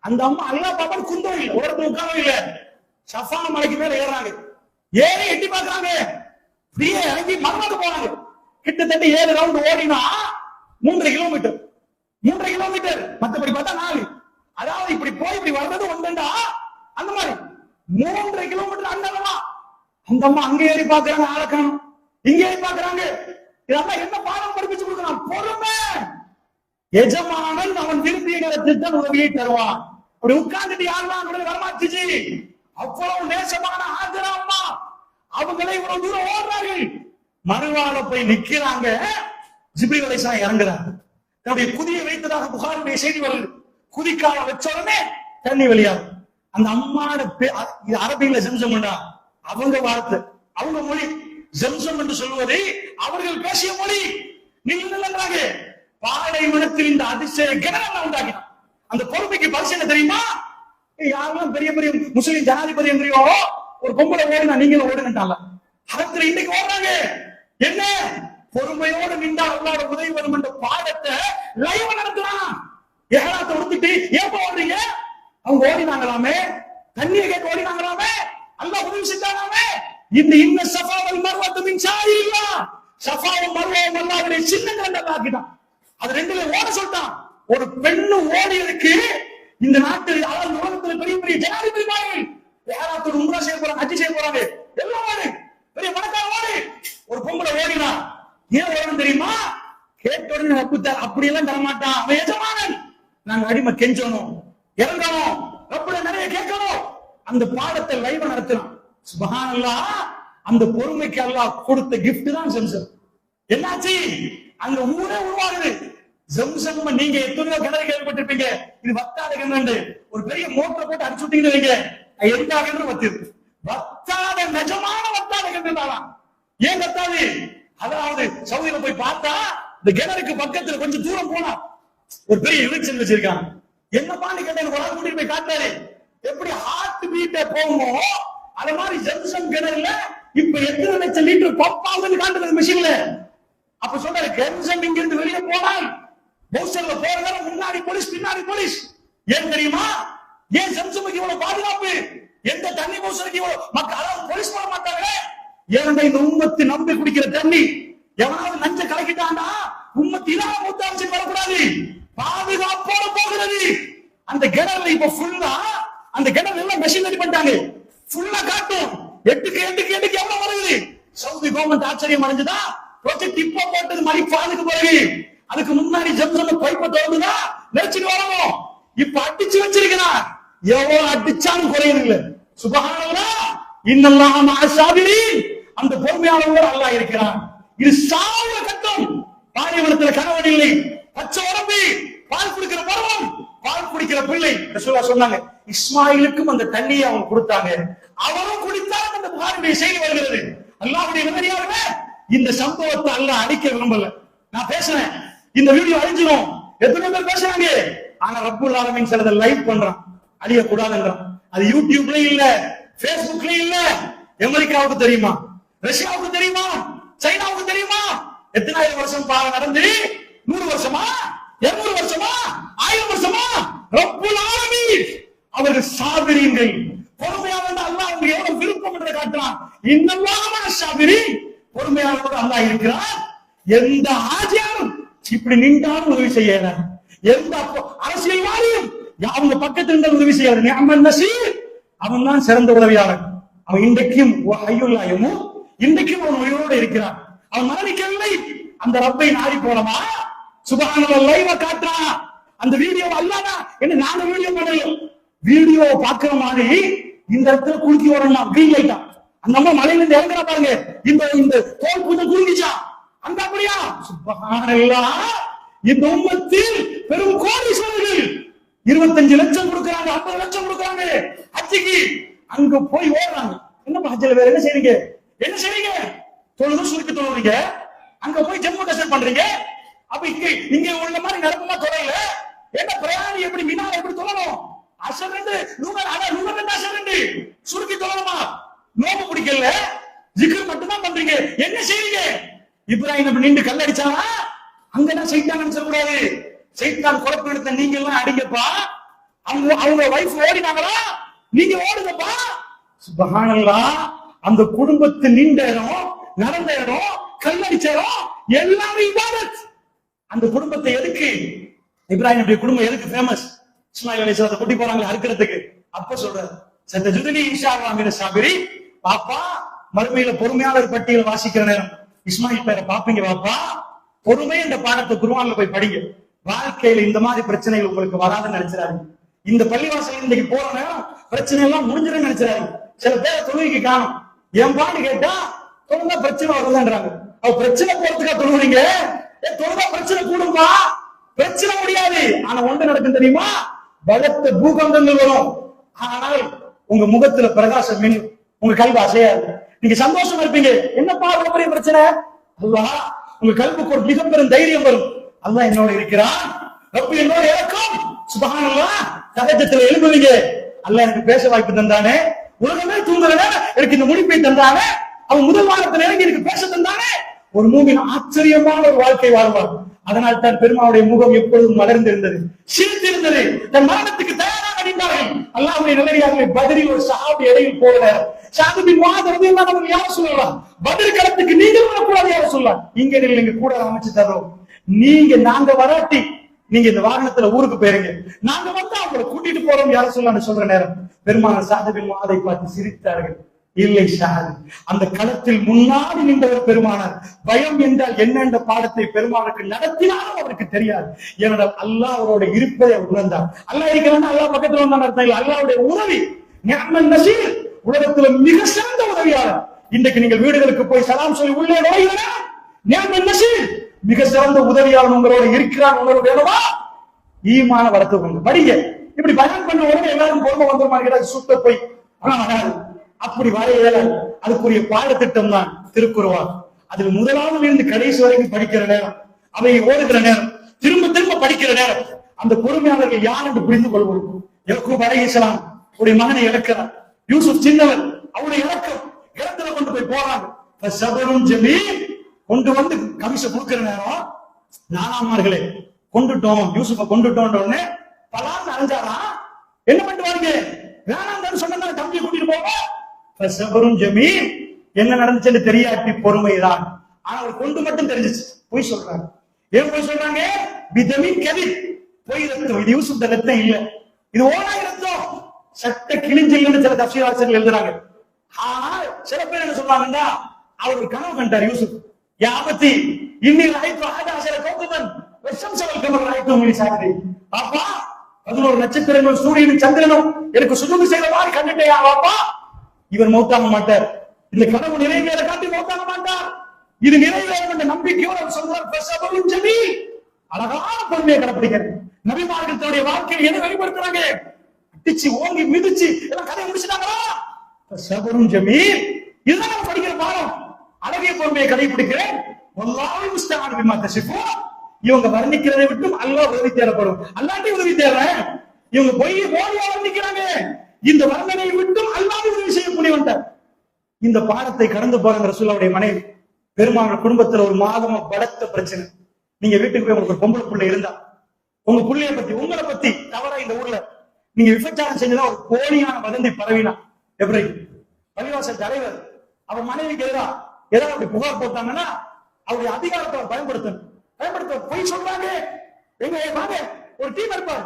அந்த அம்மா அல்லா பாப்பான் குந்தம் இல்லை, ஒருத்தர் உட்காரவும் இல்லை. ஷஃபா மலைக்கு மேல ஏறாங்க, ஏறி எட்டி பாக்குறாங்க, ஃப்ரீயா இறங்கி மர்மத்து போனாங்க. கிட்டத்தட்ட 7 ரவுண்ட் ஓடினா 3 கிலோமீட்டர், 3 கிலோமீட்டர், மத்தபடி பார்த்தா 4. அதாவது இப்படி போய் இப்படி வர்றது ஒன்றுண்டா, அந்த மாதிரி 3 கிலோமீட்டர் அண்ணலமா. அந்த அம்மா அங்க ஏறி பாக்குறாங்க, ஆளக்கானம், இங்க ஏறி பாக்குறாங்க. இதெல்லாம் என்ன பாடம் படிப்பிச்சு கொடுக்கணும், பொறுமை. எஜமானன் அவன் விரும்பிய நேரத்தில் தான் உதவியை தருவான். அப்படி உட்கார்ந்துட்டு யாரெல்லாம் வரமாட்டுச்சு. அவ்வளவு நேசமான ஹாஜரா அம்மா, அவங்களே இவ்வளவு தூரம் ஓடுறார்கள். மறுவாழ போய் நிக்கிறாங்க, ஜிப்ரீல் அலைஹிஸ்ஸலாம் இறங்குறாங்க. தன்னுடைய குதியை வைத்ததாக புகாருடைய செய்தி வருது. குதிக்கால வச்ச உடனே தண்ணி வெளியாகும். அந்த அம்மாட அரபியில ஜம்சம் அவங்க வார்த்தை, அவங்க மொழி. ஜம்சம் என்று சொல்வது அவர்கள் பேசிய மொழி. நீங்க பாலைவனத்தில் இந்த அதிசய கிணறு உண்டாக்கினான். அந்த பொறுமைக்கு பரிசு என்ன தெரியுமா, யாரெல்லாம் பெரிய பெரிய முஸ்லிம் ஜனாதிபதி என்றையோ ஒரு பொம்பளை ஓடினா நீங்களும் ஓடுனால அதற்கு இன்னைக்கு ஓடுறாங்க. என்ன பொறுமையோடு நின்றா அல்லாஹ்வோட உதவி வரும் என்ற பாடத்தை லைவ் நடத்துறான். ஏகலாத்தை உடுத்திட்டு ஏப்ப ஓடுறீங்க, அவங்க ஓடினாங்களாமே, தண்ணியை கேட்க ஓடினாங்களாமே, அல்லாஹ் உதவி செஞ்சானாமே. இந்த இன்ன சஃபாவல் மர்வத்து மின் ஷாஇரில்லாஹ், சஃபாவும் மர்வாவும் அல்லாஹ்வுடைய சின்னங்கள் ஆக்கிட்டான். அது ரெண்டுல ஓட சொல்லிட்டான். ஒரு பெண்ணு ஓடியதுக்கு இந்த நாட்டில் அதாவது உலகத்துல பெரிய பெரிய ஜனாதிபதி மாதிரி ஏகலாத்தோட உம்ரா செய்ய போறாங்க, ஹஜ் செய்ய போறாங்க, எல்லாம் ஓடு, பெரிய பணக்கார ஓடு. ஒரு பொம்பளை ஓடினா ஏன் ஓடும் தெரியுமா, கேட்ட உடனே அப்படி எல்லாம் தரமாட்டான். அவன் எஜமானன், நாங்க அடிமை கெஞ்சணும், இறங்கணும், அப்படி நிறைய கேட்கணும். அந்த பாடத்தை லைவ் நடத்தலாம். சுப்ஹானல்லாஹ், அந்த பொறுமைக்கு அல்லாஹ் கொடுத்த கிஃப்ட் தான் ஜம்சம். என்னாச்சு, அங்க ஊரே உருவாகுது. ஜம்சம் நீங்க எத்தனையோ கிணறு கேள்விப்பட்டிருப்பீங்க, இது வத்தாத கிணறு. ஒரு பெரிய மோட்டர் போட்டு அடிச்சு விட்டீங்கன்னு வைங்க, எல்லா கிணறும் வத்திருக்கு. வத்தாத நிஜமான வத்தாத கிணறு. ஏன் வத்தாது, அதாவது சவுதியில போய் பார்த்தா இந்த கிணறுக்கு பக்கத்துல கொஞ்சம் தூரம் போனா ஒரு பெரிய இழுச்சல் வச்சிருக்காங்க. என்ன பாண்டி கேட்ட ஒரு ஆள் கூட்டிட்டு போய் காட்டாரு, எப்படி ஹார்ட் பீட்ட போகுமோ அது மாதிரி ஜம்சம் கிணறுல இப்ப எத்தனை லட்சம் லிட்டர் பம்ப் ஆகுதுன்னு காட்டுறது மிஷின்ல. அப்ப சொல்றாரு, ஜம்சம் இங்க இருந்து வெளியே போனால் பௌசர்ல போறதால முன்னாடி போலீஸ் பின்னாடி போலீஸ். ஏன் தெரியுமா, ஏன் ஜம்சமுக்கு இவ்வளவு பாதுகாப்பு, எந்த தண்ணி பூசலுக்கு மக்கள் அதாவது போலீஸ் போட மாட்டாங்களே. ஏன்னா இந்த உம்மத்து நம்பி குடிக்கிற தண்ணி எவனாவது நஞ்ச கலக்கிட்டான்னா உம்மத்து இல்லாம மூத்தாச்சு வரக்கூடாது, பாதுகாப்போட போகிறது. அந்த கிணறுல இப்ப ஃபுல்லா அந்த கிணறு எல்லாம் மெஷினரி பண்ணிட்டாங்க, ஃபுல்லா காட்டும் 8க்கு எவ்வளவு வருது. சவுதி கவர்மெண்ட் ஆச்சரியம் அடைஞ்சுதா ப்ராஜெக்ட் இப்ப போட்டது மணிப்பாதுக்கு பிறகு. அதுக்கு முன்னாடி ஜம்சம் பைப்பை திறந்துதா நெரிச்சிட்டு வரணும். இப்ப அடிச்சு வச்சிருக்கிறான், எவ்வளவு அடிச்சாலும் குறையுது இல்ல. சுபஹானல்லாஹ், இன்னல்லாஹ மஅஸ்ஸாபிரீன், அந்த பொறுமையாளர்கள் அல்லாஹ் இருக்கிறான். இது சாவுல கட்டம். பாலைவனத்துல கணவன் இல்லை, பச்சை உடம்பு, பால் குடிக்கிற பருவம், பால் குடிக்கிற பிள்ளை. ரசூலுல்லாஹ் சொன்னாங்க, இஸ்மாயிலுக்கும் அந்த தண்ணியை அவங்க கொடுத்தாங்க, அவரும் குடித்தாலும் அந்த புகாருடைய செய்தி வருகிறது. அல்லாஹ்வுடைய நல்லடியார்களே, இந்த சம்பவத்தை அல்லாஹ் அழிக்க விரும்பல. நான் பேசுறேன், இந்த வீடியோ அழிஞ்சிடும், எத்தனை பேர் பேசுறாங்க. ஆனா ரப்புல் ஆலமீன் சிலதை லைவ் பண்றான், அழிய கூடாதுன்றான். அது யூடியூப்லயும் இல்ல, பேஸ்புக்லயும் இல்ல. அமெரிக்காவுக்கு தெரியுமா, ரஷ்யாவுக்கு தெரியுமா, சைனாவுக்கு தெரியுமா? எத்தனாயிரம் வருஷம் நடந்து 100 வருஷமா, 200 வருஷமா, 1000 வருஷமா? ரப்புல் ஆலமீன் அவர்கள் சாபிரீன்கள், பொறுமையாளர்கள். அல்லாஹ் அவங்க எவ்வளவு விருப்பம் என்று காட்டுறான். இன்னல்லாஹ மஅஸ்ஸாபிரீன், பொறுமையாளரோடு அல்லாஹ் இருக்கிறான். எந்த ஆஜியாரும் இப்படி நின்றாலும் உதவி செய்யல, எந்த அரசியல்வாதியும் அவங்க பக்கத்தில் இருந்தால் உதவி செய்யாது. நிஅமன் நஸீர், அவன் தான் சிறந்த உதவியாளர். அவன் இன்றைக்கும் ஹய்யுல்லாஹ், இன்றைக்கும் அவன் உயிரோடு இருக்கிறான், அவன் மரணிக்கவில்லை. அந்த ரப்பை நாடி போனமா சுப்ஹானல்லாஹ் லைவா காட்டுறான். அந்த வீடியோ அல்லாஹ் என்ன, நானும் வீடியோ பண்ணல, வீடியோ பாக்குற மாதிரி இந்த இடத்துல குலுக்கி வரணும், கிரீன் லைட்டா. அந்த அம்மா மலையில இருந்து இறங்குற பாருங்க, இந்த தோல் கொஞ்சம் குலுங்கிச்சா, அந்த அப்படியா? சுப்ஹானல்லாஹ், இந்த உம்மத்தில் பெரும் கோடீஸ்வரர்கள் 25 லட்சம் கொடுக்கறாங்க, 50 லட்சம் கொடுக்கறாங்க ஹஜ்ஜுக்கு. அங்க போய் ஓடுறாங்க. என்ன ஹஜ்ஜில வேற என்ன செய்றீங்க, என்ன செய்றீங்க? தொழுது சுருக்கி தொழுறீங்க, அங்க போய் ஜம்மு கஷ்டம் பண்றீங்க. அப்ப இங்க உள்ள மாதிரி நடக்குமா தொலைல? என்ன பிரயாணி எப்படி மினால எப்படி தொழணும்? அசர் ரெண்டு நூறு அசர் ரெண்டு சுருக்கி தொழணுமா? நோம்பு பிடிக்கல, ஜிக்ர் மட்டும் தான் பண்றீங்க, என்ன செய்றீங்க? இப்ராஹிம் நின்று கல் அடிச்சானா? அங்கதான் சைத்தான் சொல்லக்கூடாது, சைத்தான் குழப்பம் எடுத்த நீங்க எல்லாம் அடிங்கப்பா. அவங்க வைஃப் ஓடினாங்களா, நீங்க ஓடுங்கப்பா. சுப்ஹானல்லாஹ், அந்த குடும்பத்து நின்ற இடம், நடந்த இடம், கல்லடிச்ச இடம் எல்லாமே இபாதத். அந்த குடும்பத்தை எதுக்கு இப்ராஹிம் குடும்பம் எதுக்கு ஃபேமஸ்? இஸ்மாயில் அலைஹிஸ்ஸலாத்தை கூட்டி போறாங்க அறுக்கிறதுக்கு. அப்ப சொல்றாரு, சத்தஜுதுனி இன்ஷா அல்லாஹ் மின சாபிரி, பாப்பா மறுமையில பொறுமையாளர் பட்டியல் வாசிக்கிற நேரம் இஸ்மாயில் பேரை பாப்பீங்க பாப்பா. பொறுமை என்ற பாடத்தை குர்ஆன்ல போய் படிங்க. வாழ்க்கையில இந்த மாதிரி பிரச்சனைகள் உங்களுக்கு வராதுன்னு நினைச்சிடாரு. இந்த பள்ளிவாசல் இன்னைக்கு போற நேரம் பிரச்சனை எல்லாம் முடிஞ்சிடும் நினைச்சிடாரு. சில பேரை தொழுகைக்கு காணும், என் பாட்டு கேட்டா தொழுதா பிரச்சனை வருதுன்றாங்க. அவ பிரச்சனை போறதுக்கா தொழுவீங்க? தொழுதா பிரச்சனை கூடும்பா, பிரச்சனை முடியாது. ஆனா ஒன்று நடக்கும் தெரியுமா? பலத்த பூகம்பங்கள் வரும், ஆனால் உங்க முகத்துல பிரகாசம் மின்னும், உங்க கல்வி அசையாது, நீங்க சந்தோஷமா இருப்பீங்க. என்னப்பா அவ்வளவு பெரிய பிரச்சனை? அல்லாஹ் உங்க கல்விக்கு ஒரு மிக பெரும் தைரியம் வரும். அல்லாஹ் என்னோட இருக்கிறான், ரப்பு என்னோட இறக்கும். சுப்ஹானல்லாஹ், தஹஜ்ஜுதுல எழும்புவீங்க, அல்லாஹ் எனக்கு பேச வாய்ப்பு தந்தானே, உலகமே தூங்குறத எனக்கு இந்த முடிப்பை தந்தானே, அவன் முதல் வாரத்துல இறங்கி எனக்கு பேச தந்தானே. ஒரு மூமின் ஆச்சரியமான ஒரு வாழ்க்கை வாழ்வார். அதனால் தான் பெருமாவுடைய முகம் எப்பொழுதும் மலர்ந்திருந்தது, சிரித்திருந்தது. தன் மரணத்துக்கு தயாராக அடைந்தார்கள். அல்லாஹ்வுடைய நல்லடியார்களை பத்ரில் ஒரு சஹாபி இடையில் போகிற சாது பின் முஆத் ரலியல்லாஹு அன்ஹு யார சொல்லலாம், பத்ர் களத்துக்கு நீங்க வரக்கூடாது யார சொல்லலாம், இங்க நீங்க கூட அமைச்சு தரோம். நாங்க வராட்டி நீங்க இந்த வாகனத்துல ஊருக்கு போயிருங்க, நாங்க வந்து அவங்களை கூட்டிட்டு போறோம் யார சொல்லலாம்னு சொல்ற நேரம் பெருமானார் சாது பின் முஆதை பார்த்து சிரித்தார்கள். இல்லை சாது, அந்த களத்தில் முன்னாடி நின்றவர் பெருமானார். பயம் என்றால் என்ன என்ற பாடத்தை பெருமானுக்கு நடத்தினாலும் அவருக்கு தெரியாது. ஏனென்றால் அல்லாஹ் அவரோட இருப்பதை உணர்ந்தார். அல்லாஹ் இருக்கிறான், அல்லாஹ் பக்கத்துல வந்தான் அர்த்தம் இல்லை. அல்லாஹ்வுடைய உதவி நிஅமன் நஸீர், உலகத்துல மிக சிறந்த உதவியாளர். இன்றைக்கு நீங்கள் வீடுகளுக்கு போய் சலாம் சொல்லி உள்ளே நுழைகிறா, நிஅமன் நஸீர் மிக சிறந்த உதவியாளர் உங்களோட இருக்கிறான். உணர்வு வேணுமா? ஈமான வளர்த்துக்கோங்க, படிங்க. இப்படி பயம் பண்ண உடனே எல்லாரும் பொறுமை வந்துருமா? சுத்த போய் அப்படி வரையில அதுக்குரிய பாடத்திட்டம் தான் திருக்குர்ஆன். அதில் முதலாவது இருந்து கடைசி வரைக்கும் படிக்கிற நேரம், அவை ஓடுகிற நேரம், திரும்ப திரும்ப படிக்கிற நேரம், அந்த பொறுமையாளர்கள் யார் என்று புரிந்து கொள்வோம். யாக்கூப் அலைஹிஸ்ஸலாம் உடைய மகனை இழக்கிறார். யூசுப் சின்னவர், அவருடைய இலக்கம் இடத்துல கொண்டு போய் போறாங்க. சபரும் ஜமீல் கொண்டு வந்து கமிஷ கொடுக்கிற நேரம், நானாமார்களே கொண்டுட்டோம், யூசுஃபை கொண்டுட்டோம் உடனே பலான்னு அரைஞ்சாரா, என்ன பண்ணிட்டு வாங்க வேணாம் சொன்னா தம்பி கூட்டி போக சபரும் ஜமீல், என்ன நடந்துச்சுன்னு தெரியாட்டி பொறுமைதான். ஆனா அவர் கொண்டு மட்டும் தெரிஞ்சிச்சு. பொய் சொல்றாங்க. ஏன் பொய் சொல்றாங்க? பிதமின் கதிர், பொய் ரத்தம். இது யூசுப் ரத்தம் இல்ல, இது ஓனாய் ரத்தம். சட்ட கிழிஞ்சில்னு சில தப்சீர் ஆசிரியர்கள் எழுதுறாங்க. சில பேர் என்ன சொல்றாங்கன்னா, அவர் ஒரு கனவு கண்டார் யூசுப். யாபத்தி இன்னி ராய்த்து ஆகாசர கௌதமன் விஷம் சவல் கமல் ராய்த்து உங்களை சாகுது. அப்பா 11 நட்சத்திரங்களும் சூரியனும் சந்திரனும் எனக்கு சுஜூது செய்த மாதிரி கண்டுட்டேயா அப்பா. இவர் மௌத்தாக மாட்டார். இந்த கனவு நிறைவேற காட்டி மௌத்தாக மாட்டார். இது நிறைவேறும் என்ற நம்பிக்கையோடு அவர் சொல்றார். அழகான பொறுமையை கடைப்பிடிக்கிறது. நபிமார்கள் தன்னுடைய வாழ்க்கையில் எதை வெளிப்படுத்துறாங்க? அடிச்சு ஓங்கி மிதிச்சு எல்லாம் கதையை முடிச்சுட்டாங்களா? சபரும் ஜமீல், இதுதான் நம்ம படிக்கிற பாடம். அழகிய பொறுமையை கடைபிடிக்கிறேன். இவங்க வர்ணிக்கிறதை விட்டும் அல்லாஹ் உதவி தேவைப்படும். அல்லாட்டி உதவி தேவை. இவங்க போய் போலியா வர்ணிக்கிறாங்க. இந்த வர்ணனை விட்டும் அல்லாஹ் உதவி செய்யக்கூடியவன். இந்த பாடத்தை கடந்து போறாங்க ரசூலுல்லாஹ்வுடைய மனைவி. பெருமாள் குடும்பத்துல ஒரு மாதமா படத்த பிரச்சனை. நீங்க வீட்டுக்கு போய் உங்களுக்கு ஒரு பொம்பளை பிள்ளை இருந்தா, உங்க பிள்ளைய பத்தி உங்களை பத்தி தவறா இந்த ஊர்ல நீங்க விபச்சாரம் செஞ்சதா ஒரு போலியான வதந்தி பரவினா எப்படி? பள்ளிவாசல் தலைவர் அவர் மனைவிக்கு எதிராக ஏதாவது அப்படி புகார் போட்டாங்கன்னா அவருடைய அதிகாரத்தை பயன்படுத்த போய் சொல்றாங்க. எங்க வாங்க ஒரு டீம் இருப்பார்.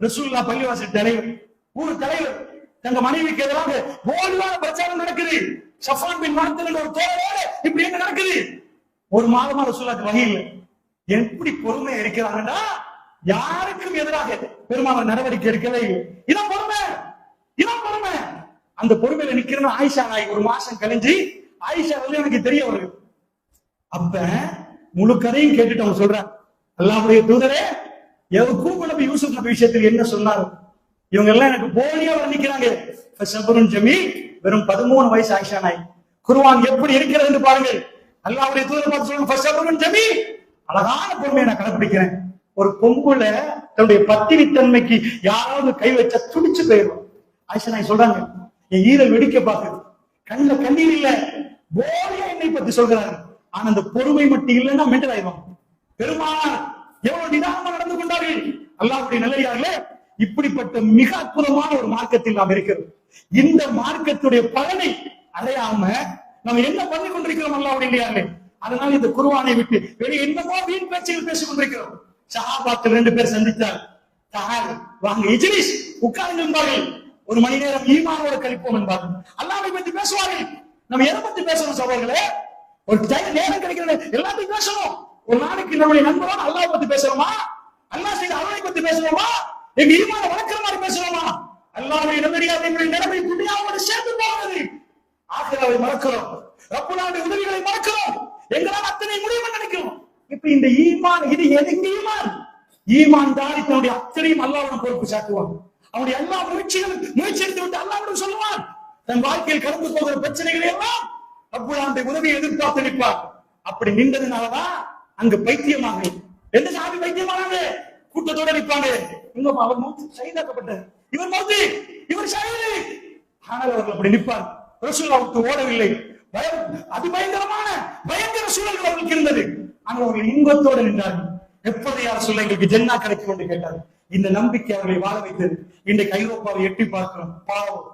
ரசூலுல்லாஹ் பள்ளிவாசல் தலைவர், ஊர் தலைவர், தங்க மனைவிக்கு எதிராக போலியான பிரச்சாரம் நடக்குது. சஃபான் பின் முஅத்தல் ஒரு தோழரோட இப்படி என்ன நடக்குது? ஒரு மாதமா ரசூலுல்லாஹ்க்கு வகை இல்லை. எப்படி பொறுமை இருக்கிறாங்கன்னா, யாருக்கும் எதிராக பெருமாள் நடவடிக்கை எடுக்கவே இல்லை. இதான் பொறுமை, இதான் பொறுமை. அந்த பொறுமையில நிக்கிற ஆயிஷா நாய் ஒரு மாசம் கழிஞ்சு ஆயிஷா வந்து எனக்கு தெரிய வருது. அப்ப முழு கதையும் கேட்டுட்டு அவங்க சொல்றாங்க, அல்லாஹ்வுடைய தூதரே, யக்கூப் நபி யூசுப் நபி விஷயத்தில் என்ன சொன்னாரு? இவங்க எல்லாம் எனக்கு போலியா வர்ணிக்கிறாங்க. சபருன் ஜமீல், வெறும் 13 வயசு ஆயிஷா நாய். குர்ஆன் எப்படி இருக்கிறது என்று பாருங்கள். அல்லாஹ்வுடைய தூதர் பார்த்து சொல்றாங்க, சபருன் ஜமீல், அழகான பொறுமையை நான் கடைபிடிக்கிறேன். ஒரு பொம்புல தன்னுடைய பத்தினித்தன்மைக்கு யாராவது கை வச்சா துடிச்சு போயிடும். ஆயிஷா நாய் சொல்றாங்க, என் ஈரல் வெடிக்க பாக்குது, கண்ணுல கண்ணீர் இல்ல, போலியா என்னை பத்தி சொல்கிறாங்க. ஆனா அந்த பொறுமை மட்டும் இல்லைன்னா மென்டல் ஆயிடும். பெருமானார் எவ்வளவு நிதானமா நடந்து கொண்டார்கள். அல்லாஹ்வுடைய நல்லடியார்களே, இப்படிப்பட்ட மிக அற்புதமான ஒரு மார்க்கத்தில் நாம் இருக்கிறோம். இந்த மார்க்கத்துடைய பலனை அடையாம நம்ம என்ன பண்ணி கொண்டிருக்கிறோம் அல்லாஹ்வுடைய நல்லடியார்களே. அதனால இந்த குர்ஆனை விட்டு வெளியே என்னமோ வீண் பேச்சுகள் பேசிக் கொண்டிருக்கிறோம். சஹாபாக்கள் 2 பேர் சந்தித்தார். வாங்க இஜ்லிஸ், உட்கார்ந்து என்பார்கள். 1 மணி நேரம் ஈமானோட கழிப்போம் என்பார்கள். அல்லாஹ்வை பத்தி பேசுவார்கள். நம்ம எதை பத்தி பேசணும் சகோதரர்களே? ஒரு நேரம் கிடைக்கிறது எல்லாத்தையும் பேசணும். ஒரு நாளைக்கு நம்முடைய நண்பரோட அல்லாஹ் பத்தி பேசுறோமா? அல்லாஹ் செய்த அருளை பத்தி பேசுறோமா? எங்க ஈமான வளர்க்கிற மாதிரி பேசுறோமா? அல்லாஹ்வுடைய நல்லடியார்களுடைய நிலைமை துனியாவோட சேர்ந்து போகிறது. ஆகிராவை மறக்கிறோம், ரப்புல்லாஹ்வுடைய உதவிகளை மறக்கிறோம், எங்களால் அத்தனை முடியும் நினைக்கிறோம். இப்ப இந்த ஈமான், இது எதுக்கு ஈமான்? ஈமான் தாரி தன்னுடைய அத்தனையும் அல்லாஹ்விடம் பொறுப்பு சாட்டுவான். அவனுடைய எல்லா முயற்சி எடுத்து விட்டு அல்லாஹ்விடம் சொல்லுவான். தன் வாழ்க்கையில் கடந்து போகிற பிரச்சனைகளை எல்லாம் ரப்புல்லாஹ்வுடைய உதவியை எதிர்பார்த்து நிற்பார். அப்படி நின்றதுனாலதான் அங்கு பைத்தியமாக எந்த சாமி பைத்தியமானாங்க, கூட்டத்தோட நிற்பாங்க. இன்னும் அவர் மௌத்து ஷஹீதாக்கப்பட்டார், இவர் மௌத்து, இவர் ஷஹீது. ஆனால் அவர்கள் அப்படி நிற்பார். ரசூலுல்லாஹ்வுக்கு ஓடவில்லை. அதிபயங்கரமான பயங்கர சூழல்கள் அவர்களுக்கு இருந்தது. ஆனால் அவர்கள் இன்பத்தோடு நின்றார்கள். எப்போது யார் சொல்ல எங்களுக்கு ஜென்னா கிடைக்கும் என்று கேட்டார்கள். இந்த நம்பிக்கை அவர்களை வாழ வைத்தது. இன்றைக்கு ஐரோப்பாவை எட்டி பார்க்கிறோம். பாவம்,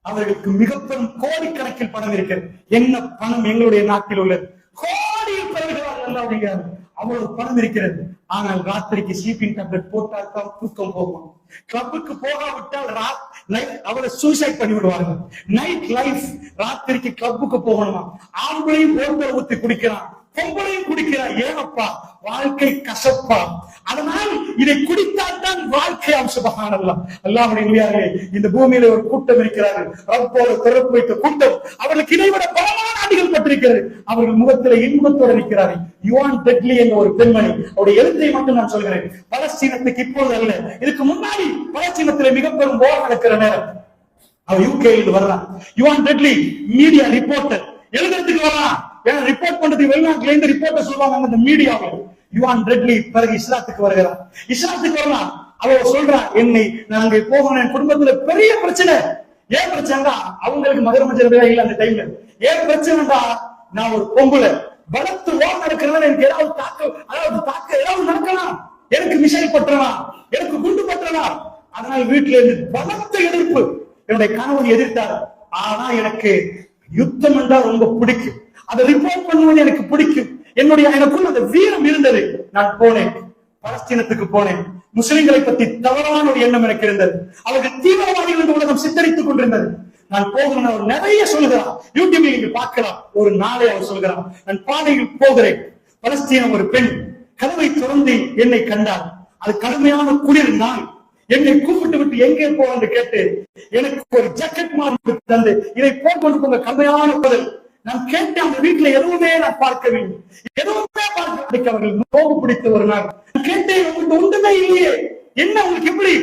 அவர்களுக்கு மிக பெரும் கோடிக்கணக்கில் பணம் இருக்கிறது. என்ன பணம் எங்களுடைய நாட்டில் உள்ளது? கோடியில் பெறுகிறார்கள். அவ்வளவு பணம் இருக்கிறது. ஆனால் ராத்திரிக்கு ஸ்லீப்பிங் டேப்லெட் போட்டால் தான் தூக்கம் போகும். கிளப்புக்கு போகாவிட்டால் அவரை சூசைட் பண்ணி விடுவார்கள். நைட் லைஃப், ராத்திரிக்கு கிளப்புக்கு போகணுமா? ஆம்பளையும் போர்வை ஊத்தி குடிக்கிறான், பொம்பளையும் குடிக்கிறார். ஏனப்பா? வாழ்க்கை கசப்பா. அதனால் இதை குடித்தால் தான் வாழ்க்கை. சுப்ஹானல்லாஹ். அல்லாஹ்வுடைய நல்லடியார்களே, இந்த பூமியில ஒரு கூட்டம் இருக்கிறார்கள், ரப்போடு தொடர்பு வைத்த கூட்டம். அவர்களுக்கு இதைவிட பலமான நாடுகள் பட்டிருக்கிறது. அவர்கள் முகத்தில இன்பத்தோடு இருக்கிறார்கள். யுவான் டெட்லி என்ற ஒரு பெண்மணி, அவருடைய எழுத்தை மட்டும் நான் சொல்கிறேன். பலஸ்தீனத்துக்கு இப்போது அல்ல, இதுக்கு முன்னாடி பலஸ்தீனத்திலே மிக பெரும் போர் நடக்கிற நேரம் அவர் யூகேல வர்றான். யுவான் டெட்லி மீடியா ரிப்போர்ட்டர், எழுதுறதுக்கு வரலாம். ஏன்னா ரிப்போர்ட் பண்றதுக்கு வெளிநாட்டுல இருந்து ரிப்போர்ட்டர் சொல்லுவாங்க அந்த மீடியாவில். யுவான் ரெட்லி பிறகு இஸ்லாத்துக்கு வருகிறார். இஸ்லாத்துக்கு வரலாம். அவ சொல்றா, என்னை நாங்க போகணும், என் குடும்பத்துல பெரிய பிரச்சனை. ஏன் பிரச்சனைடா? அவங்களுக்கு மகரமஞ்சள் இல்ல அந்த டைம்ல. ஏன் பிரச்சனைடா? நான் ஒரு பொம்பளை, பலத்து ஓர் நடக்கிறதுனால எனக்கு ஏதாவது தாக்க ஏதாவது நடக்கலாம், எனக்கு மிசைல் பற்றலாம், எனக்கு குண்டு பற்றலாம். அதனால வீட்டுல இருந்து பலத்த எதிர்ப்பு. என்னுடைய கணவன் எதிர்த்தார். ஆனா எனக்கு யுத்தம் என்றால் ரொம்ப பிடிக்கும், அதை ரிப்போர்ட் பண்ணுவது எனக்கு பிடிக்கும், எனக்குள்ள அந்த வீரம் இருந்தது. நான் போனேன், பலஸ்தீனத்துக்கு போனேன். முஸ்லிம்களை பற்றி தவறான ஒரு எண்ணம் எனக்கு இருந்தது. அவர்கள் தீவிரவாதிகள் என்று உலகம் சித்தரித்துக் கொண்டிருந்தது. நான் போகிறேன், அவர் நிறைய சொல்லுகிறார், யூடியூபில் நீங்க பார்க்கலாம். ஒரு நாளை அவர் சொல்கிறார், நான் பாதையில் போகிறேன், பலஸ்தீனம் ஒரு பெண் கதவை திறந்து என்னை கண்டார். அது கடுமையான குளிர் நாள். என்னை கூப்பிட்டு விட்டு எங்கே போ என்று கேட்டு எனக்கு ஒரு ஜாக்கெட் மாதிரி தந்து இதை போட்டு போங்க, கடுமையான குளிர். நான் கேட்டேன், அந்த வீட்டுல எதுவுமே நான் பார்க்கவில்லை, எதுவுமே பார்க்க. அவர்கள் நோவு பிடித்த ஒரு நாள் கேட்டேன், உங்களுக்கு ஒன்றுமே இல்லையே, என்ன உங்களுக்கு எப்படி?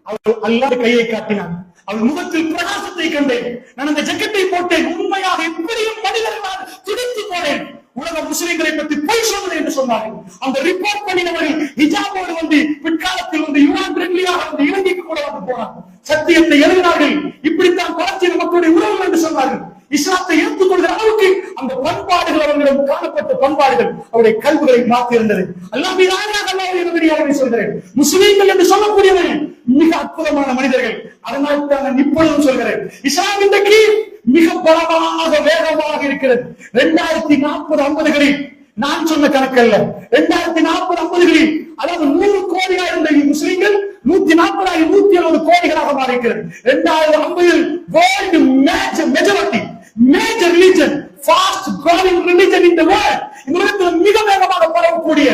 அவர்கள் அல்லாஹ் கையை காட்டினான். அவள் முகத்தில் பிரகாசத்தை கண்டேன். நான் அந்த ஜக்கெட்டை போட்டேன். உண்மையாக இப்படியும் மனிதர்களால் துடித்து போனேன். உலக முஸ்லிம்களை பற்றி பொய் சொல்வது என்று சொன்னார்கள். அந்த ரிப்போர்ட் பண்ணினவர்கள் ஹிஜாபோடு வந்து பிற்காலத்தில் வந்து யுவான் ரெட்லியாக வந்து இலங்கைக்கு கூட வந்து போனார். சத்தியத்தை எழுதினார்கள். இப்படித்தான் பலஸ்தீன மக்களுடைய உறவுகள் என்று சொன்னார்கள். இஸ்லாத்தை ஏற்றுக்கொள்கிற அளவுக்கு அந்த பண்பாடுகள் அவர்களிடம் காணப்பட்ட பண்பாடுகள் அவருடைய கல்விகளை மாற்றி இருந்தது. அல்லாஹ் சொல்கிறேன், முஸ்லீம்கள் என்று சொல்லக்கூடியவர்கள் மிக அற்புதமான மனிதர்கள். அதனால் தான் நான் இப்பொழுதும் சொல்கிறேன், இஸ்லாம் இன்றைக்கு மிக பலமாக வேகமாக இருக்கிறது. 2040-50களில் நான் சொன்ன கணக்கல்ல, 2040-50களில் அதாவது 100 கோடியாக இருந்த முஸ்லிம்கள் 140 170 கோடிகளாக மாறியிருக்கிறது. 2050 world majority major religion, fast growing religion in the world, இந்த உலகத்தில் மிக வேகமாக பரவக்கூடிய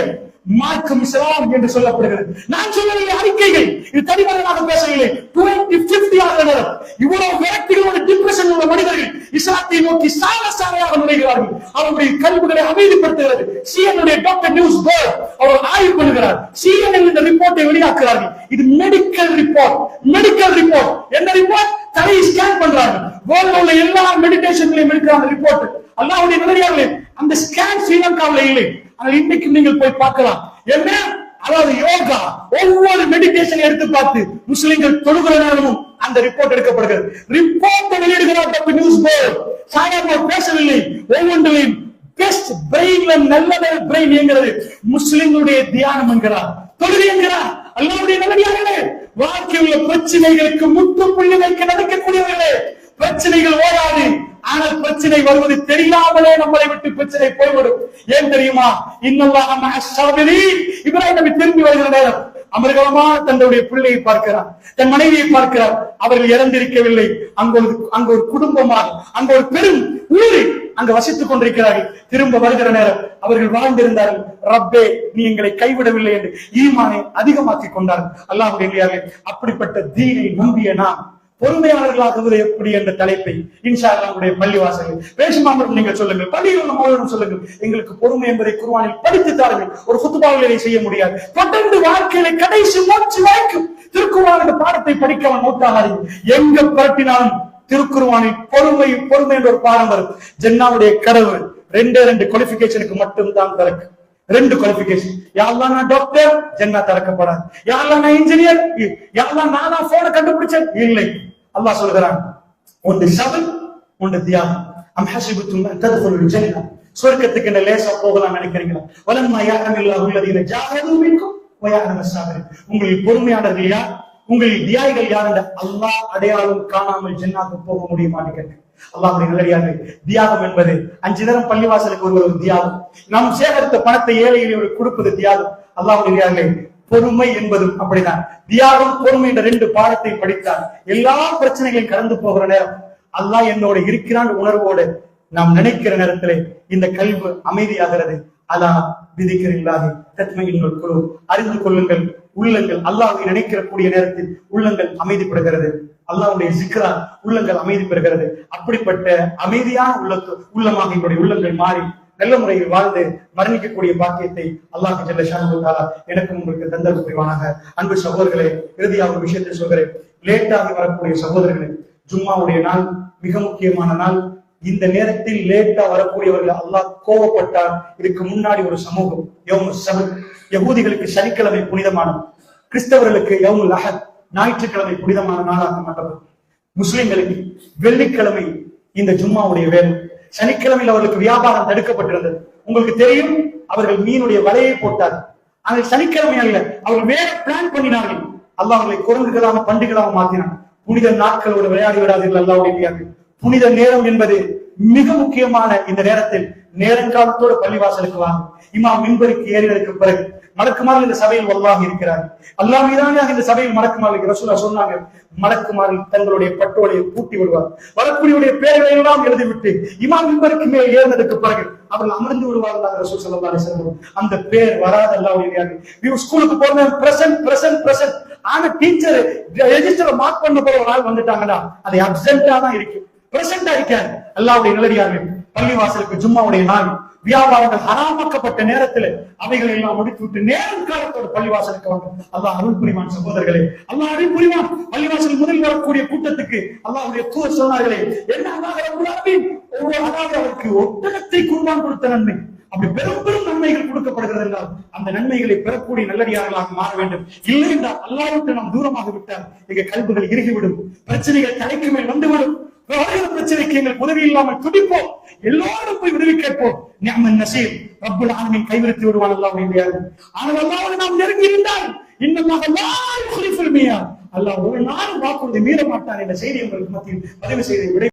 மார்க்கம் இஸ்லாம் என்று சொல்லப்படுகிறது. நான் சொல்லவில்லை அறிக்கைகள், இது தனிமனிதனாக பேசவில்லை. 2050 ஆக இவ்வளவு விரக்திகளோட டிப்ரெஷன் உள்ள மனிதர்கள் இஸ்லாத்தை நோக்கி சாலையாக நுழைகிறார்கள். அவருடைய கல்விகளை அமைதிப்படுத்துகிறது. CNN டாக்டர் நியூஸ் பேர்ட் அவர் ஆய்வு பண்ணுகிறார். CNN இந்த ரிப்போர்ட்டை வெளியாக்குகிறார்கள். இது மெடிக்கல் ரிப்போர்ட். என்ன ரிப்போர்ட்? தலை ஸ்கேன் பண்றாங்க. வேர்ல்ட்ல உள்ள எல்லா மெடிடேஷன்களையும் எடுக்கிறாங்க ரிப்போர்ட். அல்லாஹ்வுடைய நல்லடியார்களே, அந்த ஸ்கேன் ஸ்ரீலங்காவில் இல்லை. ஆனால் இன்னைக்கு நீங்கள் போய் பார்க்கலாம். என்ன? அதாவது யோகா, ஒவ்வொரு மெடிடேஷன் எடுத்து பார்த்து முஸ்லிம்கள் தொழுகிற நேரமும் அந்த ரிப்போர்ட் எடுக்கப்படுகிறது. ரிப்போர்ட் வெளியிடுகிறார் டாக்டர் நியூஸ் பேர்ட். சாயமா பேசவில்லை. ஒவ்வொன்றிலையும் பெஸ்ட் பிரெயின்ல நல்லதே பிரெயின் என்கிறது. முஸ்லிம்களுடைய தியானம் என்கிறார், தொழுகை என்கிறார். அல்லாஹ்வுடைய நல்லடியார்களே, வாழ்க்கையில் உள்ள பிரச்சனைகளுக்கு முற்றுப்புள்ளி வைக்க நடக்கக்கூடியவர்களே, பிரச்சனைகள் ஓடாது. ஆனால் பிரச்சனை வருவது தெரியாமலே நம்மளை விட்டு பிரச்சனை போய்விடும். ஏன் தெரியுமா? இன்னல்லாஹ மஅஸ்ஸாபிரீன். இப்ராஹிம் நபி திரும்பி வருகிற நேரம் அமர்கலமா தன்னுடைய பிள்ளையை பார்க்கிறார், தன் மனைவியை பார்க்கிறார். அவர்கள் இறந்திருக்கவில்லை. அங்க ஒரு குடும்பமாக, அங்க ஒரு பெரும் ஊரில் அங்க வசித்துக் கொண்டிருக்கிறார்கள். திரும்ப வருகிற நேரம் அவர்கள் வாழ்ந்திருந்தார்கள். ரப்பே, நீ எங்களை கைவிடவில்லை என்று ஈமானை அதிகமாக்கி கொண்டார்கள். அல்லாஹ்வுடைய அப்படிப்பட்ட தீனை நம்பிய நாம் பொறுமையாளர்களாகுவது எப்படி என்ற தலைப்பை இன்ஷா அல்லாஹ்வுடைய பள்ளிவாசலில் பேசுமாமல் நீங்கள் சொல்லுங்கள், பள்ளியில் உள்ள மாணவர்கள் சொல்லுங்கள். எங்களுக்கு பொறுமை என்பதை குர்ஆனில் படித்து தாருங்கள். ஒரு குத்துபாவிலே செய்ய முடியாது. தொடர்ந்து வாழ்க்கையில கடைசி மூச்சு வரைக்கும் திருக்குர்ஆன் என்ற பாடத்தை படிக்கவன் மூத்தாகாது. எங்க பரப்பினாலும் திருக்குர்ஆனில் பொறுமை என்ற ஒரு பாடம் வரும். ஜன்னாவுடைய கதவு 2 குவாலிஃபிகேஷனுக்கு மட்டும் தான் திறக்கும். 2 குவாலிஃபிகேஷன். யா அல்லாஹ், நான் டாக்டர், ஜன்னா திறக்கப்படாது. யா அல்லாஹ், நான் இன்ஜினியர், யா அல்லாஹ், நான் போனை கண்டுபிடிச்சேன், இல்லை. அல்லாஹ் சொல்கிறான், ஒன்று சபல், ஒன்று தியாகம். அம் ஹஸிபத்தும் அன் தத்குலுல் ஜன்னah, சொர்க்கத்துக்கு என்ன லேசா போகலாம் நினைக்கிறீங்களா? வலம்மா யஅலமில்லாஹு அல்லதீன ஜாஹது மின்கும் வ யஅலமஸ் ஸாபிரீன். உங்களில் பொறுமையாளர்கள் யார், உங்களில் தியாகிகள் யார் என்ற அல்லாஹ் அடையாளம் காணாமல் ஜன்னாத்துக்கு போக முடியுமான்னு கேட்க. அல்லாஹ்வுடைய நல்லடியார்களே, தியாகம் என்பது 5 நேரம் பள்ளிவாசலுக்கு ஒரு தியாகம். நாம் சேகரித்த பணத்தை ஏழை எளியவர்களுக்கு கொடுப்பது தியாகம். அல்லாஹ்வுடைய நல்லடியார்களே, பொறுமை என்பதும் அப்படிதான். தியாகம், பொறுமை என்ற 2 பாடத்தை படித்தால் எல்லா பிரச்சனைகளையும் கடந்து போகிற நேரம் அல்லாஹ் என்னோட இருக்கிறான் உணர்வோடு நாம் நினைக்கிற நேரத்திலே இந்த கல்வி அமைதியாகிறது. அலா பிதிக்ரில்லாஹி தத்மஇன்னுல் குலூப். அறிந்து கொள்ளுங்கள், உள்ளங்கள் அல்லாஹ்வை நினைக்கிற கூடிய நேரத்தில் உள்ளங்கள் அமைதிப்படுகிறது. அல்லாஹ்வுடைய சிக்ரா உள்ளங்கள் அமைதி பெறுகிறது. அப்படிப்பட்ட அமைதியான உள்ளமாக என்னுடைய உள்ளங்கள் மாறி நல்ல முறையில் வாழ்ந்து மரணிக்கக்கூடிய பாக்கியத்தை அல்லாஹ் ஜல்ல ஷானஹு வ தஆலா எனக்கும் உங்களுக்கு தந்தல் புரிவானாக. அன்பு சகோதரர்களே, இறுதியாக ஒரு விஷயத்தை சொல்கிறேன். லேட்டாகி வரக்கூடிய சகோதரர்களே, ஜும்மாவுடைய நாள் மிக முக்கியமான நாள். இந்த நேரத்தில் லேட்டா வரக்கூடியவர்கள் அல்லாஹ் கோபப்பட்டார். இதுக்கு முன்னாடி ஒரு சமூகம் யௌமுஸ் சபத், யகூதிகளுக்கு சனிக்கிழமை புனிதமானது, கிறிஸ்தவர்களுக்கு யௌமுல் அஹத் ஞாயிற்றுக்கிழமை புனிதமான நாளாக மாற்றப்படும். முஸ்லிம்களுக்கு வெள்ளிக்கிழமை இந்த ஜும்மாவுடைய வேலை. சனிக்கிழமையில் அவர்களுக்கு வியாபாரம் தடுக்கப்பட்டிருந்தது. உங்களுக்கு தெரியும், அவர்கள் மீனுடைய வலையை போட்டார். ஆனால் சனிக்கிழமை அல்ல, அவர்கள் வேற பிளான் பண்ணினார்கள். அல்லாஹ் அவர்களை குரங்குகளாக பண்டிகளாக மாற்றினார். புனித நாட்களோடு விளையாடி விடாதீர்கள். அல்லாஹ்வுடைய புனித நேரம் என்பது மிக முக்கியமான இந்த நேரத்தில் நேரங்காலத்தோடு பள்ளிவாசலுக்கு வாங்க. இமாம் மின்பருக்கு ஏறினதுக்கு பிறகு மலக்குமார்கள் இந்த சபையில் வல்லாஹ் இருக்கிறார். அல்லாஹ் மீதான இந்த சபையில் மலக்குமார்கள் ரசூலுல்லாஹ் சொன்னாங்க, மலக்குமார்கள் தங்களுடைய பட்டோலையை பூட்டி விடுவார். வரக்கூடியவருடைய பெயர்களை எல்லாம் எழுதிவிட்டு இமாம் மின்பருக்கு மேல் ஏறினதுக்கு பிறகு அவர்கள் அமர்ந்து விடுவார்கள். ரசூல் ஸல்லல்லாஹு அலைஹி வஸல்லம் அந்த பேர் வராத அல்லாஹ்வுடைய ஸ்கூலுக்கு போன பிரசன்ட் ஆனா டீச்சர் ரெஜிஸ்டரை மார்க் பண்ண போற ஒரு ஆள் வந்துட்டாங்கன்னா அது அப்சென்டா தான் இருக்கு, பிரசன்டா இருக்காது. அல்லாஹ்வுடைய நல்லடியார்கள் பள்ளிவாசலுக்கு ஜும்மாவுடைய நாள் வியாபாரங்கள் ஹராமாக்கப்பட்ட நேரத்தில் அவைகளை எல்லாம் முடித்து விட்டு நேரம் காலத்தோடு பள்ளிவாசலுக்கு வந்து அல்லாஹ் அருள் புரிவான். சகோதரர்களே, அல்லாஹ் அருள் புரிவான். பள்ளிவாசல் முதல் வரக்கூடிய கூட்டத்துக்கு அல்லாஹ்வுடைய தூதர் சொன்னார்களே, என்ன அல்லாஹ் ரப்பல் ஆலமீன் அவருக்கு ஒட்டகத்தை குர்பான் கொடுத்த நன்மை, அப்படி பெரும் பெரும் நன்மைகள் கொடுக்கப்படுகிறது என்றால் அந்த நன்மைகளை பெறக்கூடிய நல்லடியார்களாக மாற வேண்டும். இல்லை என்றால் அல்லாஹ்வுக்கு நாம் தூரமாக விட்டால் எங்கள் கல்புகள் இறுகிவிடும், பிரச்சனைகள் தலைக்கு மேல் வந்துவிடும். பிரச்சனைக்கு எங்கள் உதவி இல்லாமல் துடிப்போம், எல்லோரும் போய் உதவி கேட்போம். நிஅமன் நஸீர் ரப்பல் ஆலமீன் கைவிரித்து விடுவான் அல்லாஹ் வேண்டியார். ஆனால் அல்லாஹ்வை நாம் நெருங்கி இருந்தால் இன்னல்லாஹ் லா யுக்லிஃபுல் மியாத், அல்லாஹ் ஒரு நாளும் வாக்குறுதி மீற மாட்டான் என்ற செய்தி உங்களுக்கு மத்தியில் பதிவு செய்து விடை